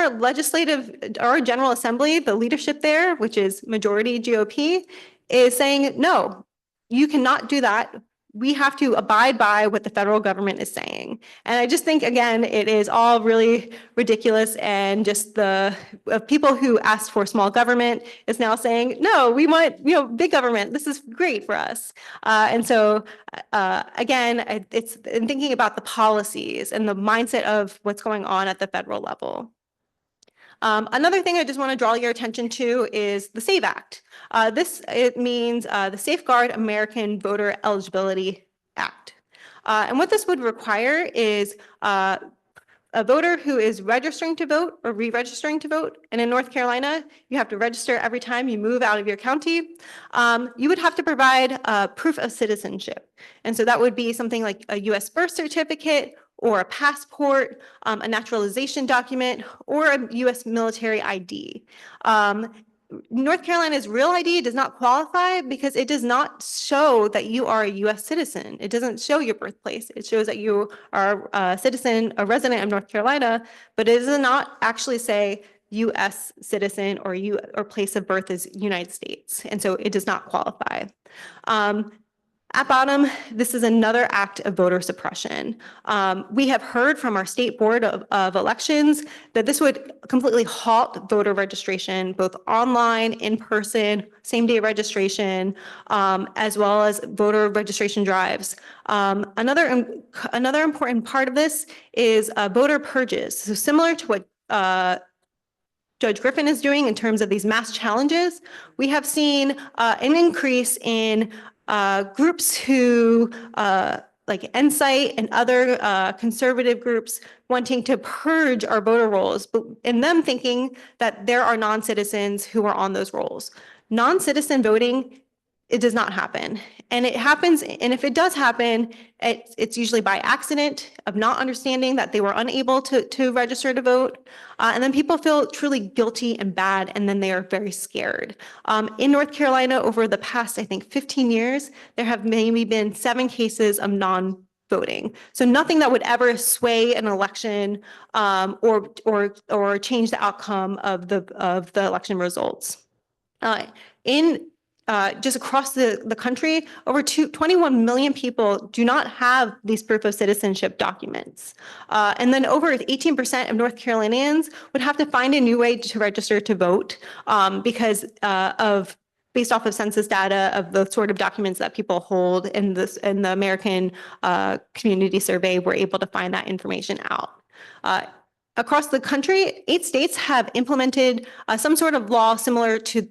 General Assembly, the leadership there, which is majority GOP, is saying, no, you cannot do that. We have to abide by what the federal government is saying. And I just think, again, it is all really ridiculous. And just the people who asked for small government is now saying, no, we want, big government. This is great for us. And so, again, it's in thinking about the policies and the mindset of what's going on at the federal level. Another thing I just want to draw your attention to is the SAVE Act. It means the Safeguard American Voter Eligibility Act. And what this would require is a voter who is registering to vote or re-registering to vote. And in North Carolina, you have to register every time you move out of your county. You would have to provide proof of citizenship. And so that would be something like a US birth certificate or a passport, a naturalization document, or a U.S. military ID. North Carolina's Real ID does not qualify because it does not show that you are a U.S. citizen. It doesn't show your birthplace. It shows that you are a citizen, a resident of North Carolina, but it does not actually say U.S. citizen or place of birth is United States. And so it does not qualify. At bottom, this is another act of voter suppression. We have heard from our state board of elections that this would completely halt voter registration, both online, in person, same day registration, as well as voter registration drives. Another important part of this is voter purges. So similar to what Judge Griffin is doing in terms of these mass challenges, we have seen an increase in groups who like Insight and other conservative groups wanting to purge our voter rolls, but in them thinking that there are non-citizens who are on those rolls. Non-citizen voting, it does not happen. And it happens, and if it does happen, it's usually by accident of not understanding that they were unable to register to vote. And then people feel truly guilty and bad, and then they are very scared. In North Carolina, over the past, I think, 15 years, there have maybe been 7 cases of non-voting. So nothing that would ever sway an election or change the outcome of the election results. Just across the country, over 21 million people do not have these proof of citizenship documents. And then over 18% of North Carolinians would have to find a new way to register to vote because based off of census data of the sort of documents that people hold in the American Community Survey, we're able to find that information out. Across the country, 8 states have implemented some sort of law similar to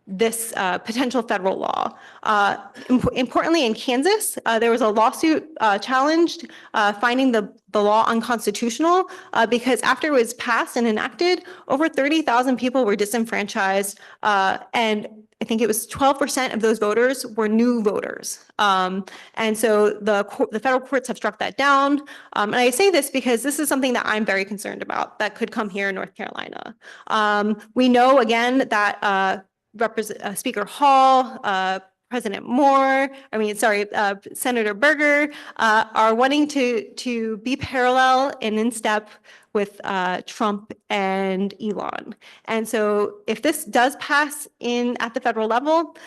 this potential federal law. Importantly, in Kansas, there was a lawsuit challenged finding the law unconstitutional because after it was passed and enacted, over 30,000 people were disenfranchised, and I think it was 12% of those voters were new voters. And so the federal courts have struck that down. And I say this because this is something that I'm very concerned about that could come here in North Carolina. We know, again, that Speaker Hall, President Moore, Senator Berger are wanting to be parallel and in step with Trump and Elon. And so if this does pass at the federal level,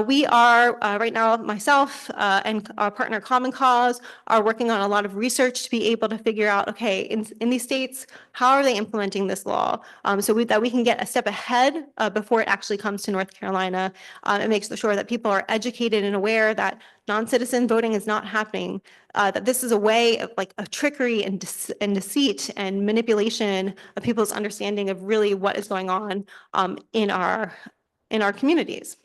we are right now, myself and our partner Common Cause are working on a lot of research to be able to figure out, okay, in these states, how are they implementing this law? That we can get a step ahead before it actually comes to North Carolina and make sure that people are educated and aware that non-citizen voting is not happening, that this is a way of trickery and deceit and manipulation of people's understanding of really what is going on in our communities.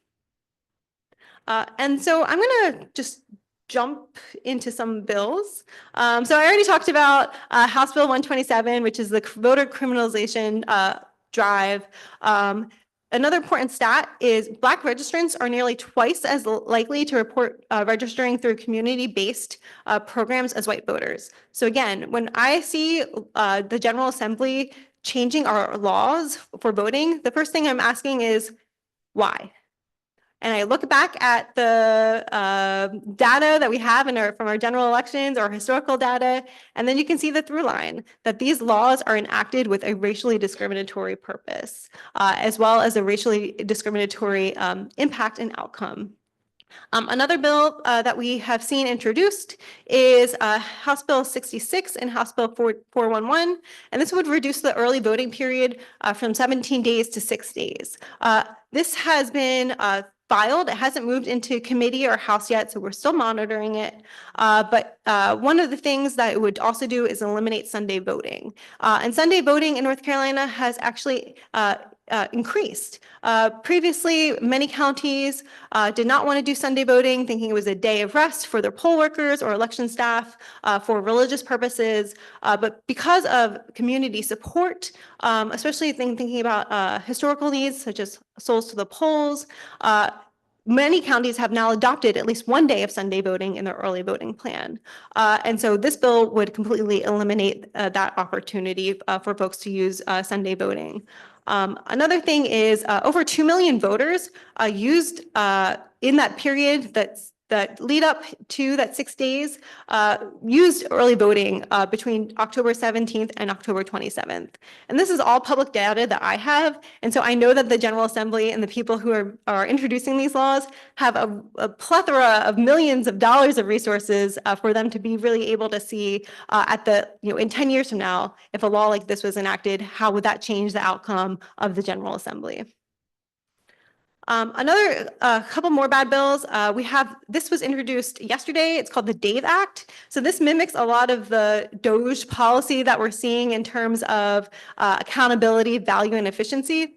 And so I'm going to just jump into some bills. So I already talked about House Bill 127, which is the voter criminalization drive. Another important stat is Black registrants are nearly twice as likely to report registering through community-based programs as white voters. So again, when I see the General Assembly changing our laws for voting, the first thing I'm asking is, why? And I look back at the data that we have from our general elections or historical data, and then you can see the through line that these laws are enacted with a racially discriminatory purpose, as well as a racially discriminatory impact and outcome. Another bill that we have seen introduced is House Bill 66 and House Bill 411, and this would reduce the early voting period from 17 days to 6 days. This has been filed. It hasn't moved into committee or House yet, so we're still monitoring it. But one of the things that it would also do is eliminate Sunday voting. And Sunday voting in North Carolina has actually increased. Previously, many counties did not want to do Sunday voting, thinking it was a day of rest for their poll workers or election staff for religious purposes. But because of community support, especially thinking about historical needs such as souls to the polls, many counties have now adopted at least one day of Sunday voting in their early voting plan. And so this bill would completely eliminate that opportunity for folks to use Sunday voting. Another thing is over 2 million voters used in that period that lead up to that 6 days, used early voting between October 17th and October 27th. And this is all public data that I have. And so I know that the General Assembly and the people who are introducing these laws have a plethora of millions of dollars of resources for them to be really able to see in 10 years from now, if a law like this was enacted, how would that change the outcome of the General Assembly? Another couple more bad bills. This was introduced yesterday. It's called the DAVE Act. So this mimics a lot of the DOGE policy that we're seeing in terms of accountability, value, and efficiency.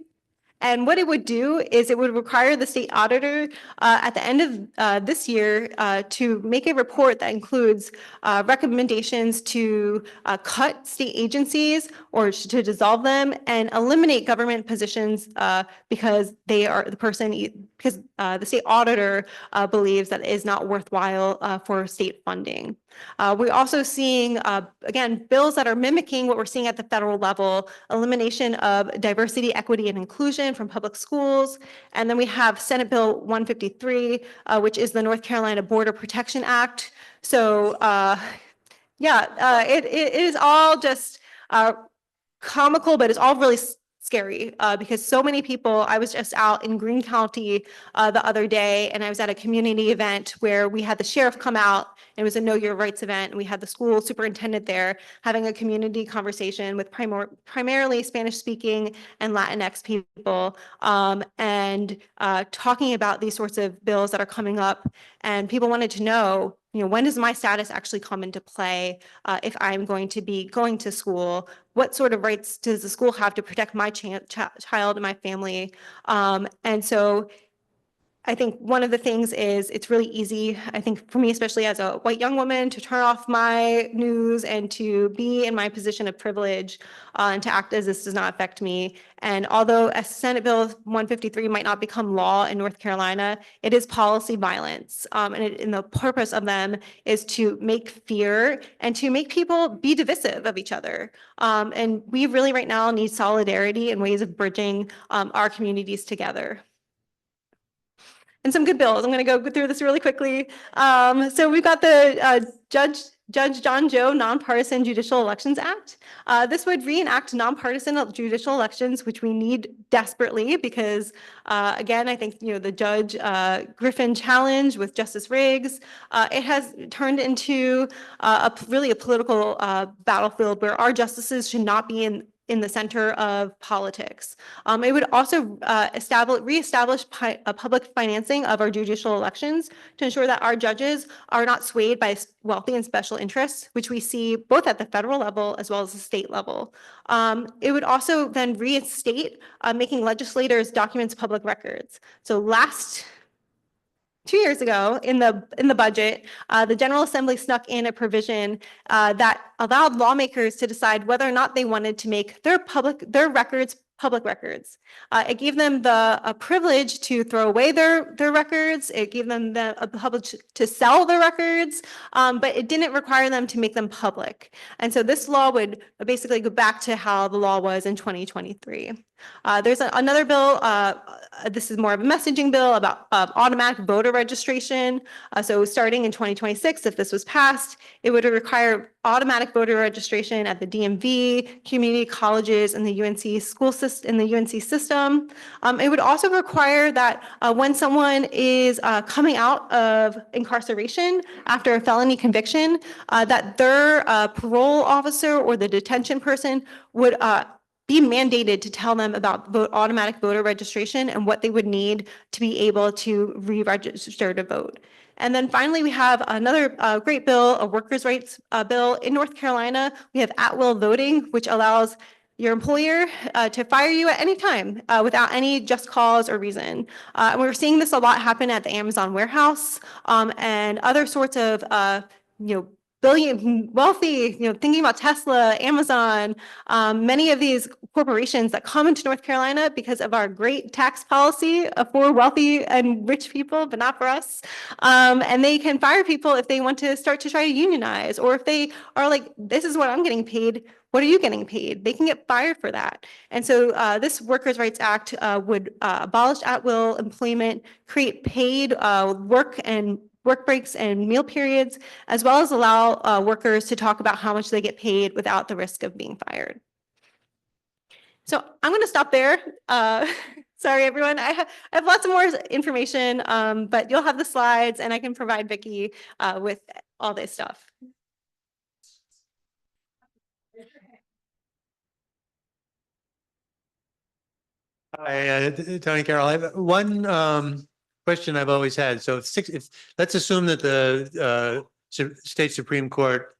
And what it would do is it would require the state auditor at the end of this year to make a report that includes recommendations to cut state agencies or to dissolve them and eliminate government positions because they are because the state auditor believes that it is not worthwhile for state funding. We're also seeing, again, bills that are mimicking what we're seeing at the federal level, elimination of diversity, equity, and inclusion from public schools. And then we have Senate Bill 153, which is the North Carolina Border Protection Act. So it is all just comical, but it's all really scary because so many people. I was just out in Greene County the other day, and I was at a community event where we had the sheriff come out. It was a Know Your Rights event, and we had the school superintendent there having a community conversation with primarily Spanish-speaking and Latinx people, and talking about these sorts of bills that are coming up. And people wanted to know, when does my status actually come into play if I'm going to be going to school? What sort of rights does the school have to protect my child and my family? And so I think one of the things is it's really easy, I think for me, especially as a white young woman, to turn off my news and to be in my position of privilege and to act as this does not affect me. And although Senate Bill 153 might not become law in North Carolina, it is policy violence. And the purpose of them is to make fear and to make people be divisive of each other. And we really right now need solidarity and ways of bridging our communities together. And some good bills. I'm going to go through this really quickly. So we've got the Judge John Joe Nonpartisan Judicial Elections Act. This would reenact nonpartisan judicial elections, which we need desperately because, again, I think the Judge Griffin challenge with Justice Riggs, it has turned into really a political battlefield where our justices should not be in the center of politics. It would also reestablish public financing of our judicial elections to ensure that our judges are not swayed by wealthy and special interests, which we see both at the federal level as well as the state level. It would also then reinstate making legislators documents public records. So 2 years ago in the budget, the General Assembly snuck in a provision that allowed lawmakers to decide whether or not they wanted to make their records public records. It gave them a privilege to throw away their records. It gave them a privilege to sell their records, but it didn't require them to make them public. And so this law would basically go back to how the law was in 2023. There's another bill. This is more of a messaging bill about automatic voter registration. So starting in 2026, if this was passed, it would require automatic voter registration at the DMV, community colleges, and the UNC school system. In the UNC system. It would also require that when someone is coming out of incarceration after a felony conviction, that their parole officer or the detention person would be mandated to tell them about automatic voter registration and what they would need to be able to re-register to vote. And then finally, we have another great bill, a workers' rights bill. In North Carolina, we have at-will voting, which allows your employer to fire you at any time without any just cause or reason. And we're seeing this a lot happen at the Amazon warehouse and other sorts of wealthy, thinking about Tesla, Amazon, many of these corporations that come into North Carolina because of our great tax policy for wealthy and rich people, but not for us. And they can fire people if they want to start to try to unionize, or if they are like, this is what I'm getting paid. What are you getting paid? They can get fired for that. And so this Workers' Rights Act would abolish at-will employment, create paid work breaks and meal periods, as well as allow workers to talk about how much they get paid without the risk of being fired. So I'm going to stop there. Sorry, everyone. I have lots of more information, but you'll have the slides, and I can provide Vicki with all this stuff. Hi, Tony Carroll. I have one question I've always had. So let's assume that the state Supreme Court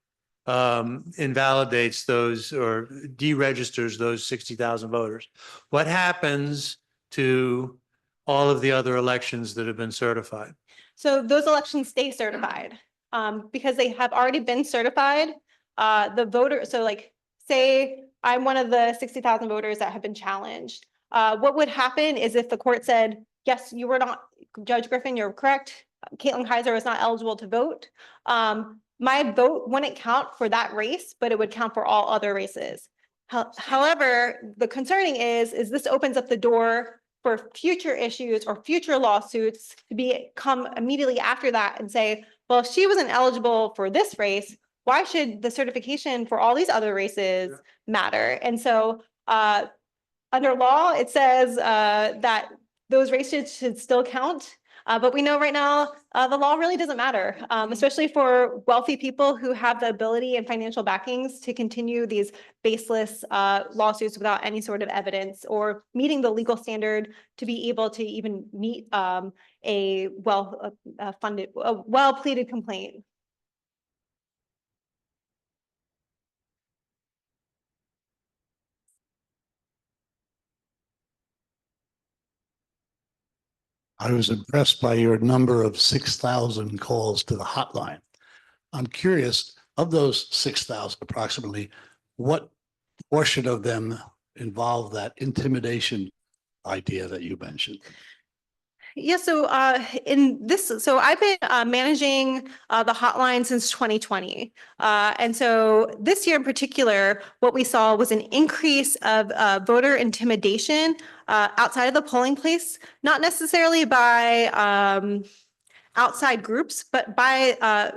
invalidates those or deregisters those 60,000 voters. What happens to all of the other elections that have been certified? So those elections stay certified because they have already been certified. The voter, so like say I'm one of the 60,000 voters that have been challenged. What would happen is if the court said, yes, you were not, Judge Griffin, you're correct. Katelin Kaiser is not eligible to vote. My vote wouldn't count for that race, but it would count for all other races. However, the concerning is this opens up the door for future issues or future lawsuits to come immediately after that and say, well, if she wasn't eligible for this race, why should the certification for all these other races matter? And so under law, it says that those races should still count. But we know right now, the law really doesn't matter, especially for wealthy people who have the ability and financial backings to continue these baseless lawsuits without any sort of evidence or meeting the legal standard to be able to even meet a well-pleaded complaint. I was impressed by your number of 6,000 calls to the hotline. I'm curious, of those 6,000 approximately, what portion of them involve that intimidation idea that you mentioned? Yeah, so so I've been managing the hotline since 2020. And so this year in particular, what we saw was an increase of voter intimidation outside of the polling place, not necessarily by outside groups, but by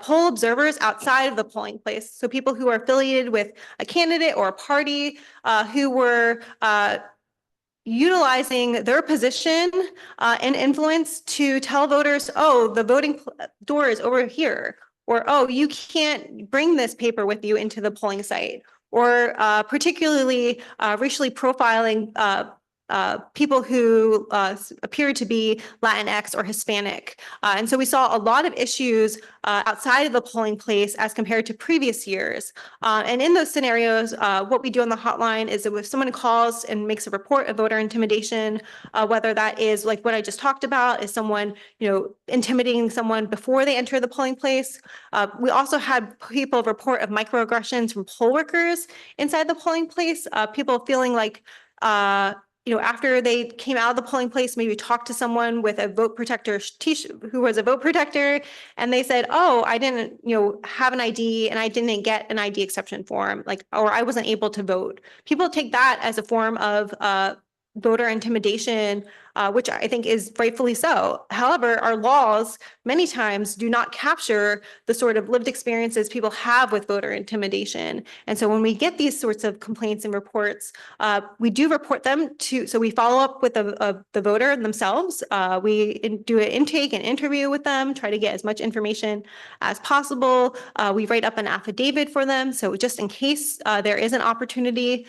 poll observers outside of the polling place. So people who are affiliated with a candidate or a party who were utilizing their position and influence to tell voters, oh, the voting door is over here, or, oh, you can't bring this paper with you into the polling site, or particularly racially profiling people who appear to be Latinx or Hispanic. And so we saw a lot of issues outside of the polling place as compared to previous years. And in those scenarios, what we do on the hotline is that if someone calls and makes a report of voter intimidation, whether that is like what I just talked about, is someone, intimidating someone before they enter the polling place. We also had people report of microaggressions from poll workers inside the polling place, people feeling like, after they came out of the polling place, maybe talked to someone with a vote protector who was a vote protector, and they said, oh, I didn't, have an ID and I didn't get an ID exception form, or I wasn't able to vote. People take that as a form of voter intimidation, which I think is rightfully so. However, our laws many times do not capture the sort of lived experiences people have with voter intimidation. And so when we get these sorts of complaints and reports, we do report them so we follow up with the voter themselves. We do an intake and interview with them, try to get as much information as possible. We write up an affidavit for them. So just in case there is an opportunity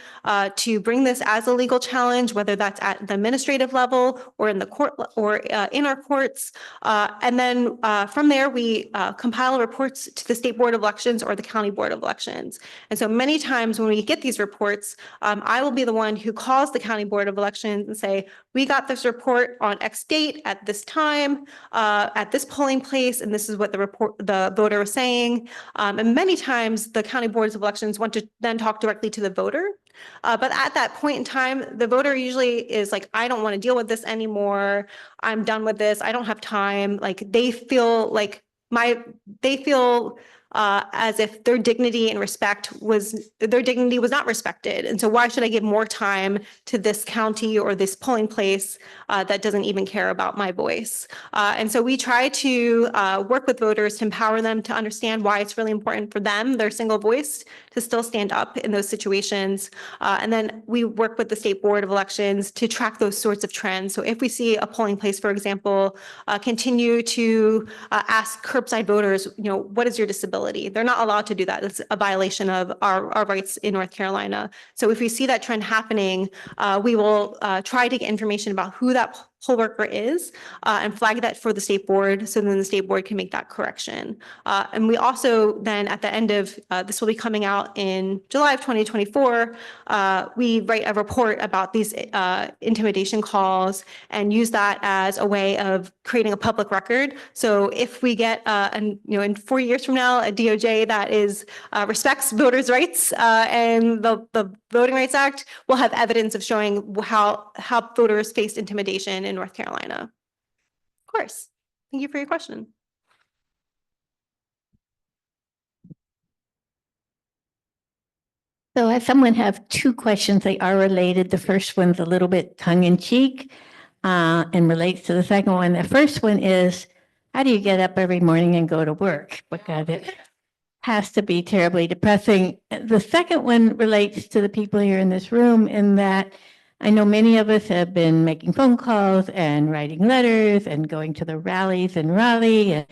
to bring this as a legal challenge, whether that's at the administrative level level or in the court or in our courts. And then from there, we compile reports to the State Board of Elections or the County Board of Elections. And so many times when we get these reports, I will be the one who calls the County Board of Elections and say, we got this report on X date at this time, at this polling place, and this is what the voter was saying. And many times the County Boards of Elections want to then talk directly to the voter. But at that point in time, the voter usually is like, I don't want to deal with this anymore. I'm done with this. I don't have time. Like they feel like as if their dignity and their dignity was not respected. And so why should I give more time to this county or this polling place that doesn't even care about my voice? And so we try to work with voters to empower them to understand why it's really important for them, their single voice, to still stand up in those situations. And then we work with the State Board of Elections to track those sorts of trends. So if we see a polling place, for example, continue to ask curbside voters, what is your disability? They're not allowed to do that. It's a violation of our rights in North Carolina. So if we see that trend happening, we will try to get information about who that poll worker is and flag that for the state board, so then the state board can make that correction. And we also then at the end of, this will be coming out in July of 2024, we write a report about these intimidation calls and use that as a way of creating a public record. So if we get, in 4 years from now, a DOJ that respects voters' rights and the Voting Rights Act, we'll have evidence of showing how voters faced intimidation in North Carolina. Of course. Thank you for your question. So I someone have two questions. They are related. The first one's a little bit tongue in cheek and relates to the second one. The first one is, how do you get up every morning and go to work? Because it has to be terribly depressing. The second one relates to the people here in this room in that I know many of us have been making phone calls and writing letters and going to the rallies in Raleigh,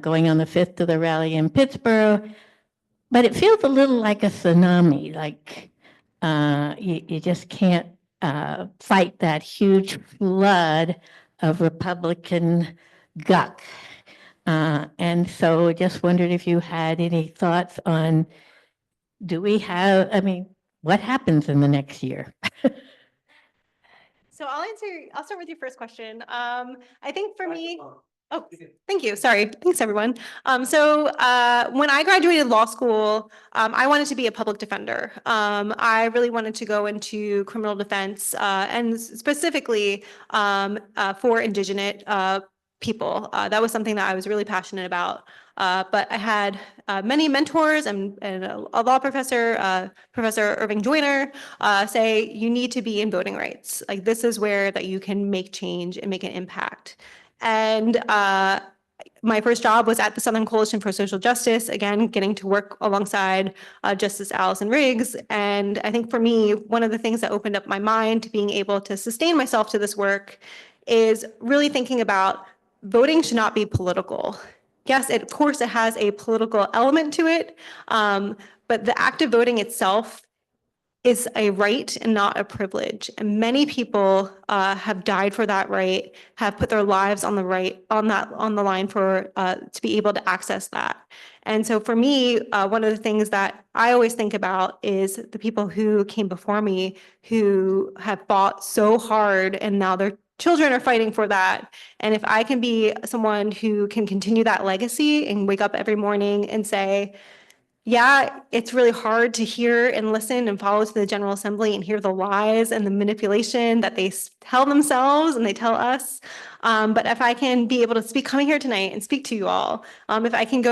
going on the 5th to the rally in Pittsburgh. But it feels a little like a tsunami, like you just can't fight that huge flood of Republican guck. And so just wondered if you had any thoughts on, what happens in the next year? So I'll start with your first question. I think for me, oh, thank you. Sorry. Thanks, everyone. So when I graduated law school, I wanted to be a public defender. I really wanted to go into criminal defense and specifically for Indigenous people. That was something that I was really passionate about. But I had many mentors and a law professor, Professor Irving Joyner, say you need to be in voting rights. Like this is where that you can make change and make an impact. And my first job was at the Southern Coalition for Social Justice, again, getting to work alongside Justice Allison Riggs. And I think for me, one of the things that opened up my mind to being able to sustain myself to this work is really thinking about voting should not be political. Yes, of course, it has a political element to it, but the act of voting itself is a right and not a privilege. And many people have died for that right, have put their lives on the line for to be able to access that. And so for me, one of the things that I always think about is the people who came before me who have fought so hard and now their children are fighting for that. And if I can be someone who can continue that legacy and wake up every morning and say, yeah, it's really hard to hear and listen and follow to the General Assembly and hear the lies and the manipulation that they tell themselves and they tell us. But if I can be able to coming here tonight and speak to you all, if I can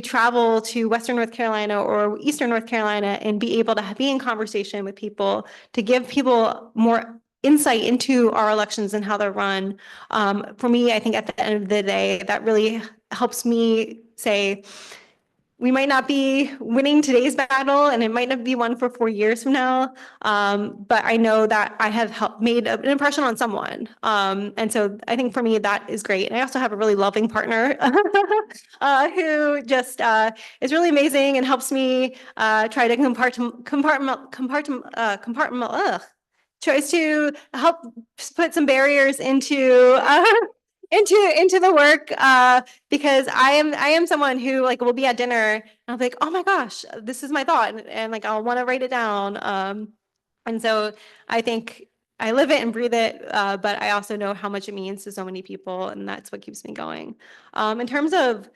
travel to Western North Carolina or Eastern North Carolina and be able to be in conversation with people, to give people more insight into our elections and how they're run. For me, I think at the end of the day, that really helps me say, we might not be winning today's battle and it might not be one for 4 years from now. But I know that I have made an impression on someone. And so I think for me, that is great. And I also have a really loving partner who just is really amazing and helps me try to tries to help put some barriers into into the work because I am someone who like will be at dinner and I'll be like, oh my gosh, this is my thought, and like I'll want to write it down. And so I think I live it and breathe it, but I also know how much it means to so many people, and that's what keeps me going. In terms of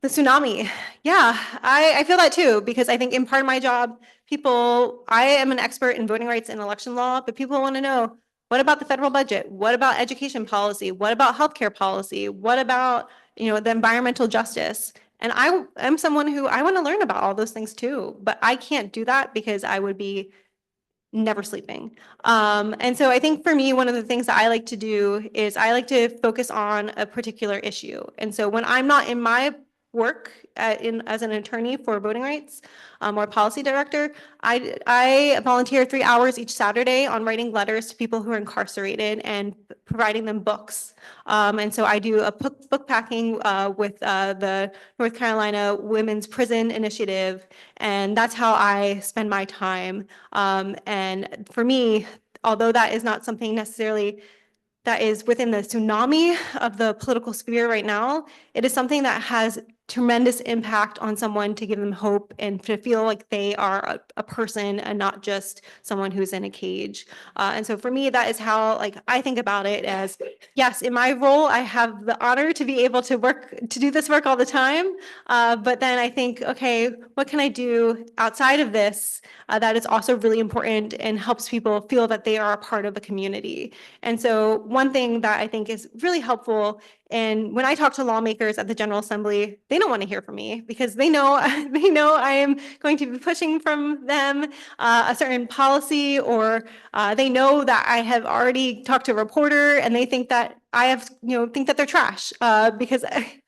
the tsunami. Yeah, I feel that too, because I think in part of my job, I am an expert in voting rights and election law, but people want to know, what about the federal budget? What about education policy? What about healthcare policy? What about, the environmental justice? And I am someone who I want to learn about all those things too, but I can't do that because I would be never sleeping. And so I think for me, one of the things that I like to do is I like to focus on a particular issue. And so when I'm not in my work as an attorney for voting rights or policy director, I volunteer 3 hours each Saturday on writing letters to people who are incarcerated and providing them books. And so I do a book packing with the North Carolina Women's Prison Initiative, and that's how I spend my time. And for me, although that is not something necessarily that is within the tsunami of the political sphere right now, it is something that has tremendous impact on someone to give them hope and to feel like they are a person and not just someone who's in a cage. And so for me, that is how like I think about it as, yes, in my role, I have the honor to be able to do this work all the time. But then I think, okay, what can I do outside of this that is also really important and helps people feel that they are a part of a community? And so one thing that I think is really helpful, and when I talk to lawmakers at the General Assembly, they don't want to hear from me because they know I am going to be pushing from them a certain policy, or they know that I have already talked to a reporter and they think that I have, think that they're trash because.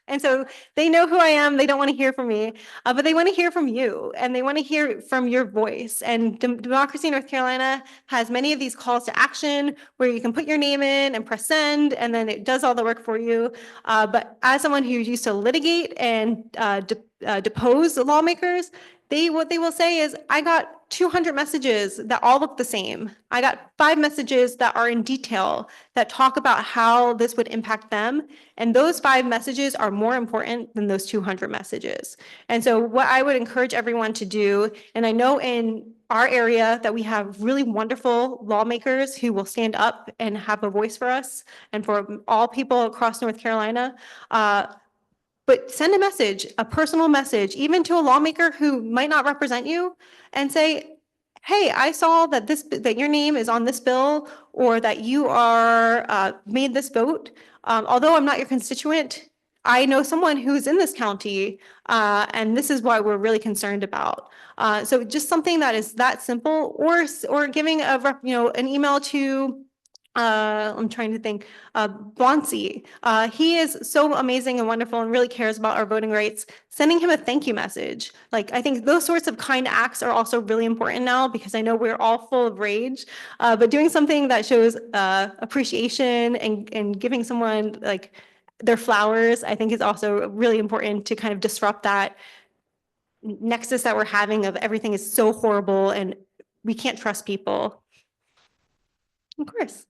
And so they know who I am. They don't want to hear from me, but they want to hear from you, and they want to hear from your voice. And Democracy North Carolina has many of these calls to action where you can put your name in and press send, and then it does all the work for you. But as someone who used to litigate and depose lawmakers, what they will say is, I got 200 messages that all look the same. I got 5 messages that are in detail that talk about how this would impact them. And those 5 messages are more important than those 200 messages. And so what I would encourage everyone to do, and I know in our area that we have really wonderful lawmakers who will stand up and have a voice for us and for all people across North Carolina, but send a message, a personal message, even to a lawmaker who might not represent you, and say, hey, I saw that your name is on this bill, or that you are made this vote. Although I'm not your constituent, I know someone who's in this county, and this is what we're really concerned about. So just something that is that simple, or giving an email to I'm trying to think, Bonsi. He is so amazing and wonderful and really cares about our voting rights. Sending him a thank you message. Like, I think those sorts of kind acts are also really important now, because I know we're all full of rage, but doing something that shows appreciation and giving someone like their flowers, I think is also really important to kind of disrupt that nexus that we're having of everything is so horrible and we can't trust people. Of course.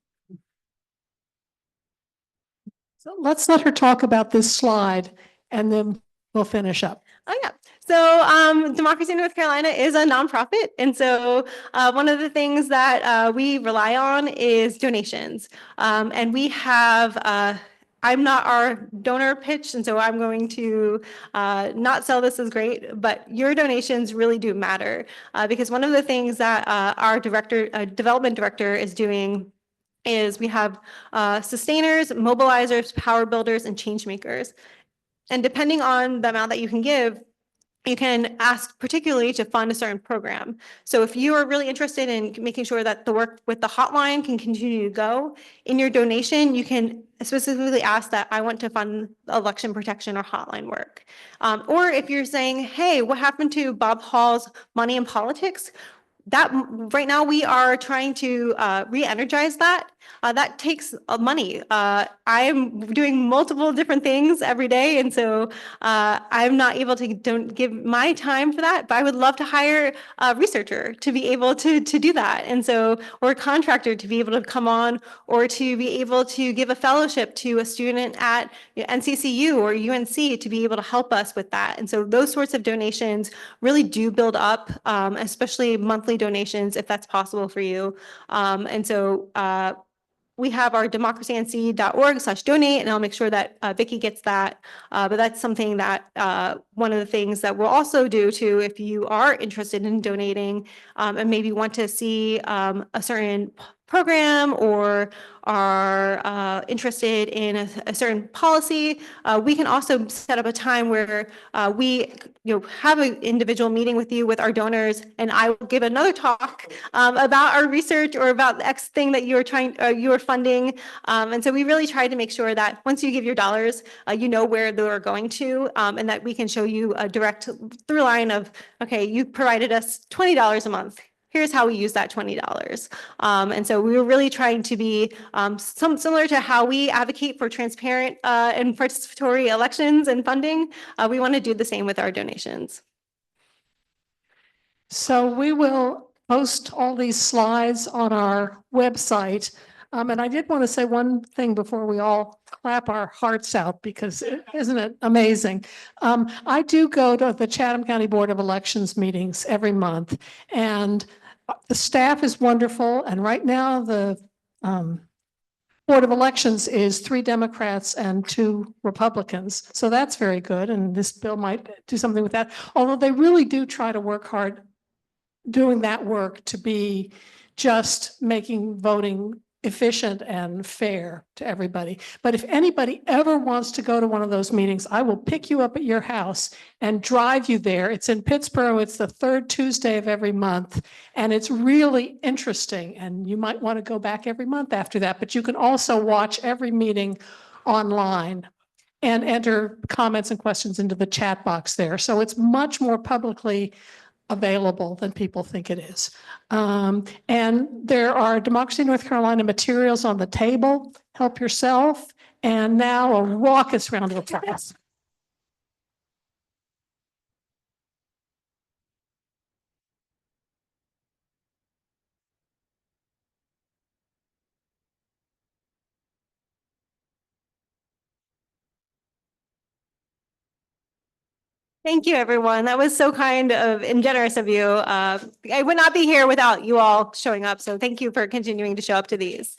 So let's let her talk about this slide and then we'll finish up. Oh, yeah. So Democracy in North Carolina is a nonprofit. And so one of the things that we rely on is donations. And we have, I'm not our donor pitch, and so I'm going to not sell this as great, but your donations really do matter. Because one of the things that our development director is doing is we have sustainers, mobilizers, power builders, and change makers. And depending on the amount that you can give, you can ask particularly to fund a certain program. So if you are really interested in making sure that the work with the hotline can continue to go, in your donation, you can specifically ask that I want to fund election protection or hotline work. Or if you're saying, hey, what happened to Bob Hall's Money in Politics? That right now we are trying to re-energize that. That takes money. I'm doing multiple different things every day, and so I'm not able to don't give my time for that. But I would love to hire a researcher to be able to do that, and so or a contractor to be able to come on, or to be able to give a fellowship to a student at NCCU or UNC to be able to help us with that. And so those sorts of donations really do build up, especially monthly donations if that's possible for you. And so we have our democracync.org/donate, and I'll make sure that Vicki gets that. But that's something that one of the things that we'll also do too, if you are interested in donating and maybe want to see a certain program or are interested in a certain policy, we can also set up a time where we have an individual meeting with you with our donors, and I will give another talk about our research or about the X thing that you are funding. And so we really try to make sure that once you give your dollars, you know where they're going to, and that we can show you a direct through line of, okay, you provided us $20 a month. Here's how we use that $20. And so we were really trying to be similar to how we advocate for transparent and participatory elections and funding. We want to do the same with our donations. So we will post all these slides on our website. And I did want to say one thing before we all clap our hearts out, because isn't it amazing? I do go to the Chatham County Board of Elections meetings every month, and the staff is wonderful. And right now the Board of Elections is 3 Democrats and 2 Republicans. So that's very good. And this bill might do something with that. Although they really do try to work hard doing that work to be just making voting efficient and fair to everybody. But if anybody ever wants to go to one of those meetings, I will pick you up at your house and drive you there. It's in Pittsburgh. It's the 3rd Tuesday of every month. And it's really interesting. And you might want to go back every month after that. But you can also watch every meeting online and enter comments and questions into the chat box there. So it's much more publicly available than people think it is. And there are Democracy North Carolina materials on the table. Help yourself. And now a raucous round of applause. Thank you, everyone. That was so kind of and generous of you. I would not be here without you all showing up. So thank you for continuing to show up to these.